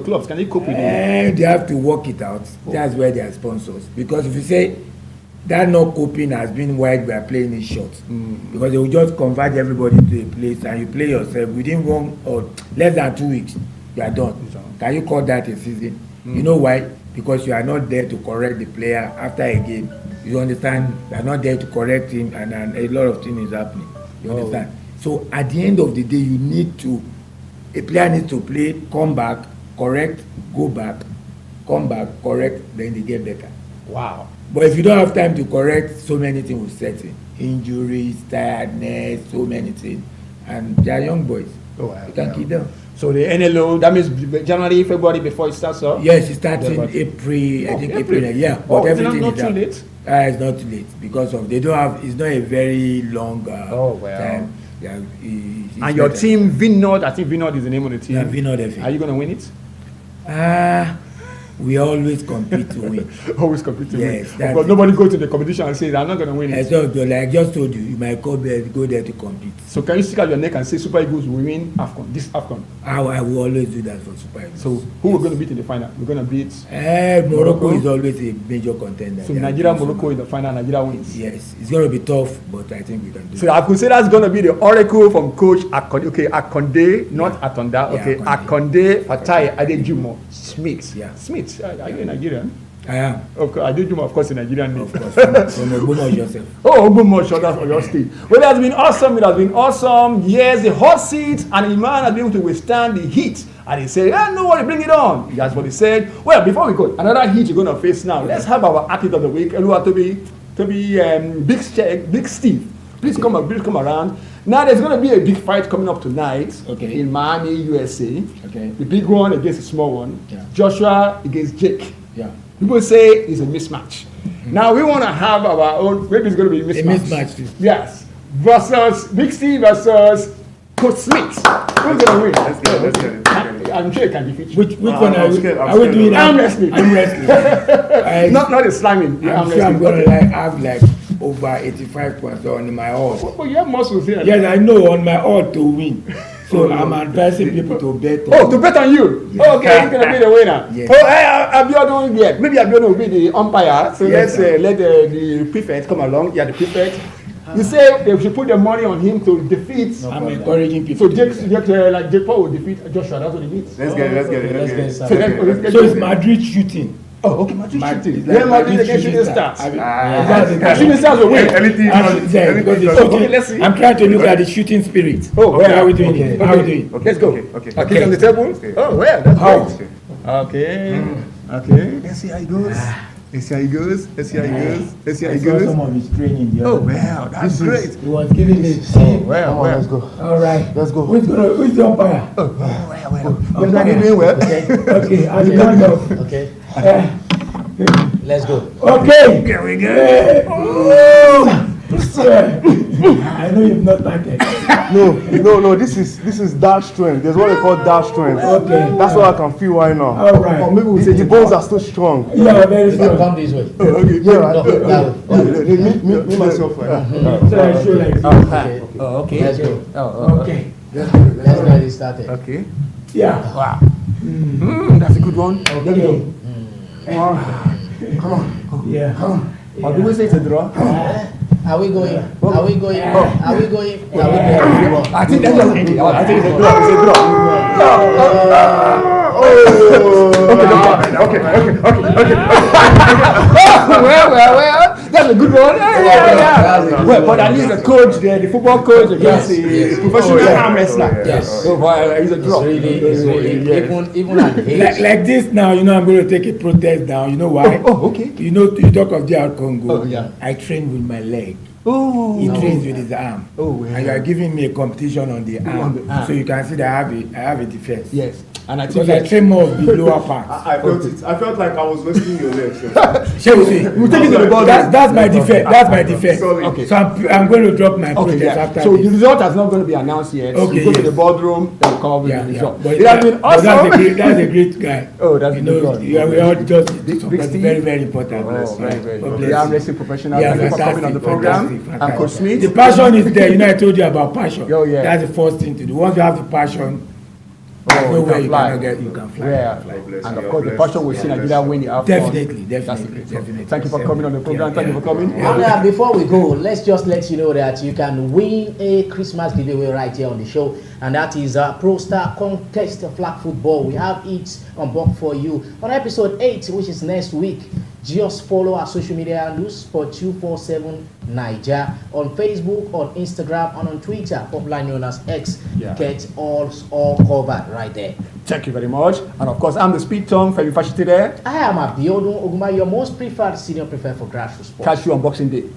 Clubs, can they cope with it? They have to work it out. That's where they are sponsors. Because if you say that not coping has been why we are playing it short. Because they will just convert everybody to a place and you play yourself within 1 or less than 2 weeks, you are done. Can you call that a season? You know why? Because you are not there to correct the player after a game. You understand? You are not there to correct him and a lot of things is happening. You understand? So at the end of the day, a player needs to play, come back, correct, go back, come back, correct, then they get better. Wow. But if you don't have time to correct, so many things will set in. injuries, tiredness, so many things. And they are young boys. You can keep them. So the NLO, that means January, February before it starts up? Yes, it starts in April, I think April, yeah. But everything not is too up. late? It's not too late because of they don't have. It's not a very long time. Yeah, and your team, Vinod, I think Vinod is the name of the team. Yeah, Vinod FA. Are you going to win it? We always compete to win. Always compete to win. Yes, Because nobody goes to the competition and says, I'm not going to win it. Like I just told you, you might go there to compete. So can you stick out your neck and say Super Eagles will win AFCON, this AFCON? I will always do that for Super Eagles. So who we're going to beat in the final? We're going to beat Morocco is always a major contender. So Nigeria, Morocco in the final, Nigeria wins. Yes, it's going to be tough, but I think we can do it. So I could say that's going to be the oracle from Coach Akonde. Okay, Akonde, not Atonda. Okay, Akonde Fatai Adejumo Smith. Yeah. Smith, are you a Nigerian? I am. Okay, Adejumo, of course, a Nigerian name. Of course, from Ogbomoso yourself. Oh, Ogbomoso, that's for your state. Well, it has been awesome. It has been awesome. Yes, the hot seat, and Iman has been able to withstand the heat. And he said, no worry, bring it on. That's what he said. Well, before we go, another heat you're going to face now. Let's have our athlete of the week, Big Steve. Please come around. Now, there's going to be a big fight coming up tonight in Miami, USA. Okay. The big one against the small one. Yeah. Joshua against Jake. Yeah. People say it's a mismatch. Now, we want to have our own, maybe it's going to be a mismatch. Yes. Versus Big Steve versus Coach Smith. Who's going to win? Let's get it. I'm sure you can defeat you. Which one are we doing? Arm wrestling. Arm wrestling. Not the slamming. I'm sure I'm going to have over 85 points on my odds. But you have muscles here. Yes, I know on my odds to win. So I'm advising people to bet on to bet on you? Yes. Okay, he's going to be the winner. Yes. Oh, hey, Abiodun, yeah. Maybe Abiodun will be the umpire. So Yes, let's let the prefect come along. Yeah, the prefect. You say they should put the money on him to defeat. I'm encouraging people. So Jake Paul will defeat Joshua. That's what it means. Let's get it. So it's Madrid shooting. Oh, okay, Madrid shooting. Like Madrid against Shooting Stars. Shooting Stars will win. I'm trying to look at the shooting spirit. Oh, well. How are we doing it? How are we doing? Let's go. Okay. On the table. Oh, well, that's great. Okay. Let's see how it goes. Let's see how it goes. I saw some of his training the other day. Wow, that's great. He was giving me. Well, Let's go. All right. Let's go. Who's the umpire? Well, doing well. Okay, I'll be done now. Okay. Let's go. Okay. Here we go. I know you've not started. No. This is dash strength. There's what they call dash strength. Okay. That's what I can feel right now. All right. Or maybe we say the bones are still strong. Yeah, very strong. Come this way. Yeah, right. No, Me myself. So I show like this. Okay. Let's go. Okay. Let's get it started. Okay. Yeah. Wow. That's a good one. Okay. Come on. Yeah. Or do we say it's a draw? Are we going? Are we going? Are we going? I think that's what I think it's a draw. It's a draw. Okay. Well. That's a good one. Yeah. Well, but at least the coach there, the football coach against the professional arm wrestler. Yes. So it's a draw. It's really even at age. Like this now, I'm going to take a protest down. You know why? Oh, okay. You talk of DR Congo. Oh, yeah. I train with my leg. Oh. He trains with his arm. Oh, well. And you are giving me a competition on the arm. So you can see that I have a defense. Yes. And I because I train more of the lower part. I felt it. I felt like I was wrestling your legs. Shall we see? We'll take it to the ball. That's my defense. That's my defense. Sorry. Okay. So I'm going to drop my protest after so this. the result is not going to be announced yet. Okay, you go to the boardroom and come up with the result. But it has been awesome. That's a great guy. Oh, that's a good one. We all just Big very, very important. Oh, very. God They are racing professionals. Yeah, Thank you for coming on the program. fantastic. And Coach Smith. The passion is there. I told you about passion. Oh, yeah. That's the first thing to do. Once you have the passion, there's no way you can fly. Yeah. And of course, the passion will see Nigeria win the AFCON. Definitely. Thank you for coming on the program. Thank you for coming. And before we go, let's just let you know that you can win a Christmas giveaway right here on the show, and that is Pro Star Contest Flag Football. We have it on board for you on episode 8, which is next week. Just follow our social media handles for 247 Naija on Facebook, on Instagram, and on Twitter, popularly known as X. Get all covered right there. Thank you very much. And of course, I'm the Speed Tom, Femi Fashiti there. I am Abiodun Oguma, your most preferred senior prefect for grassroots sports. Catch you on Boxing Day.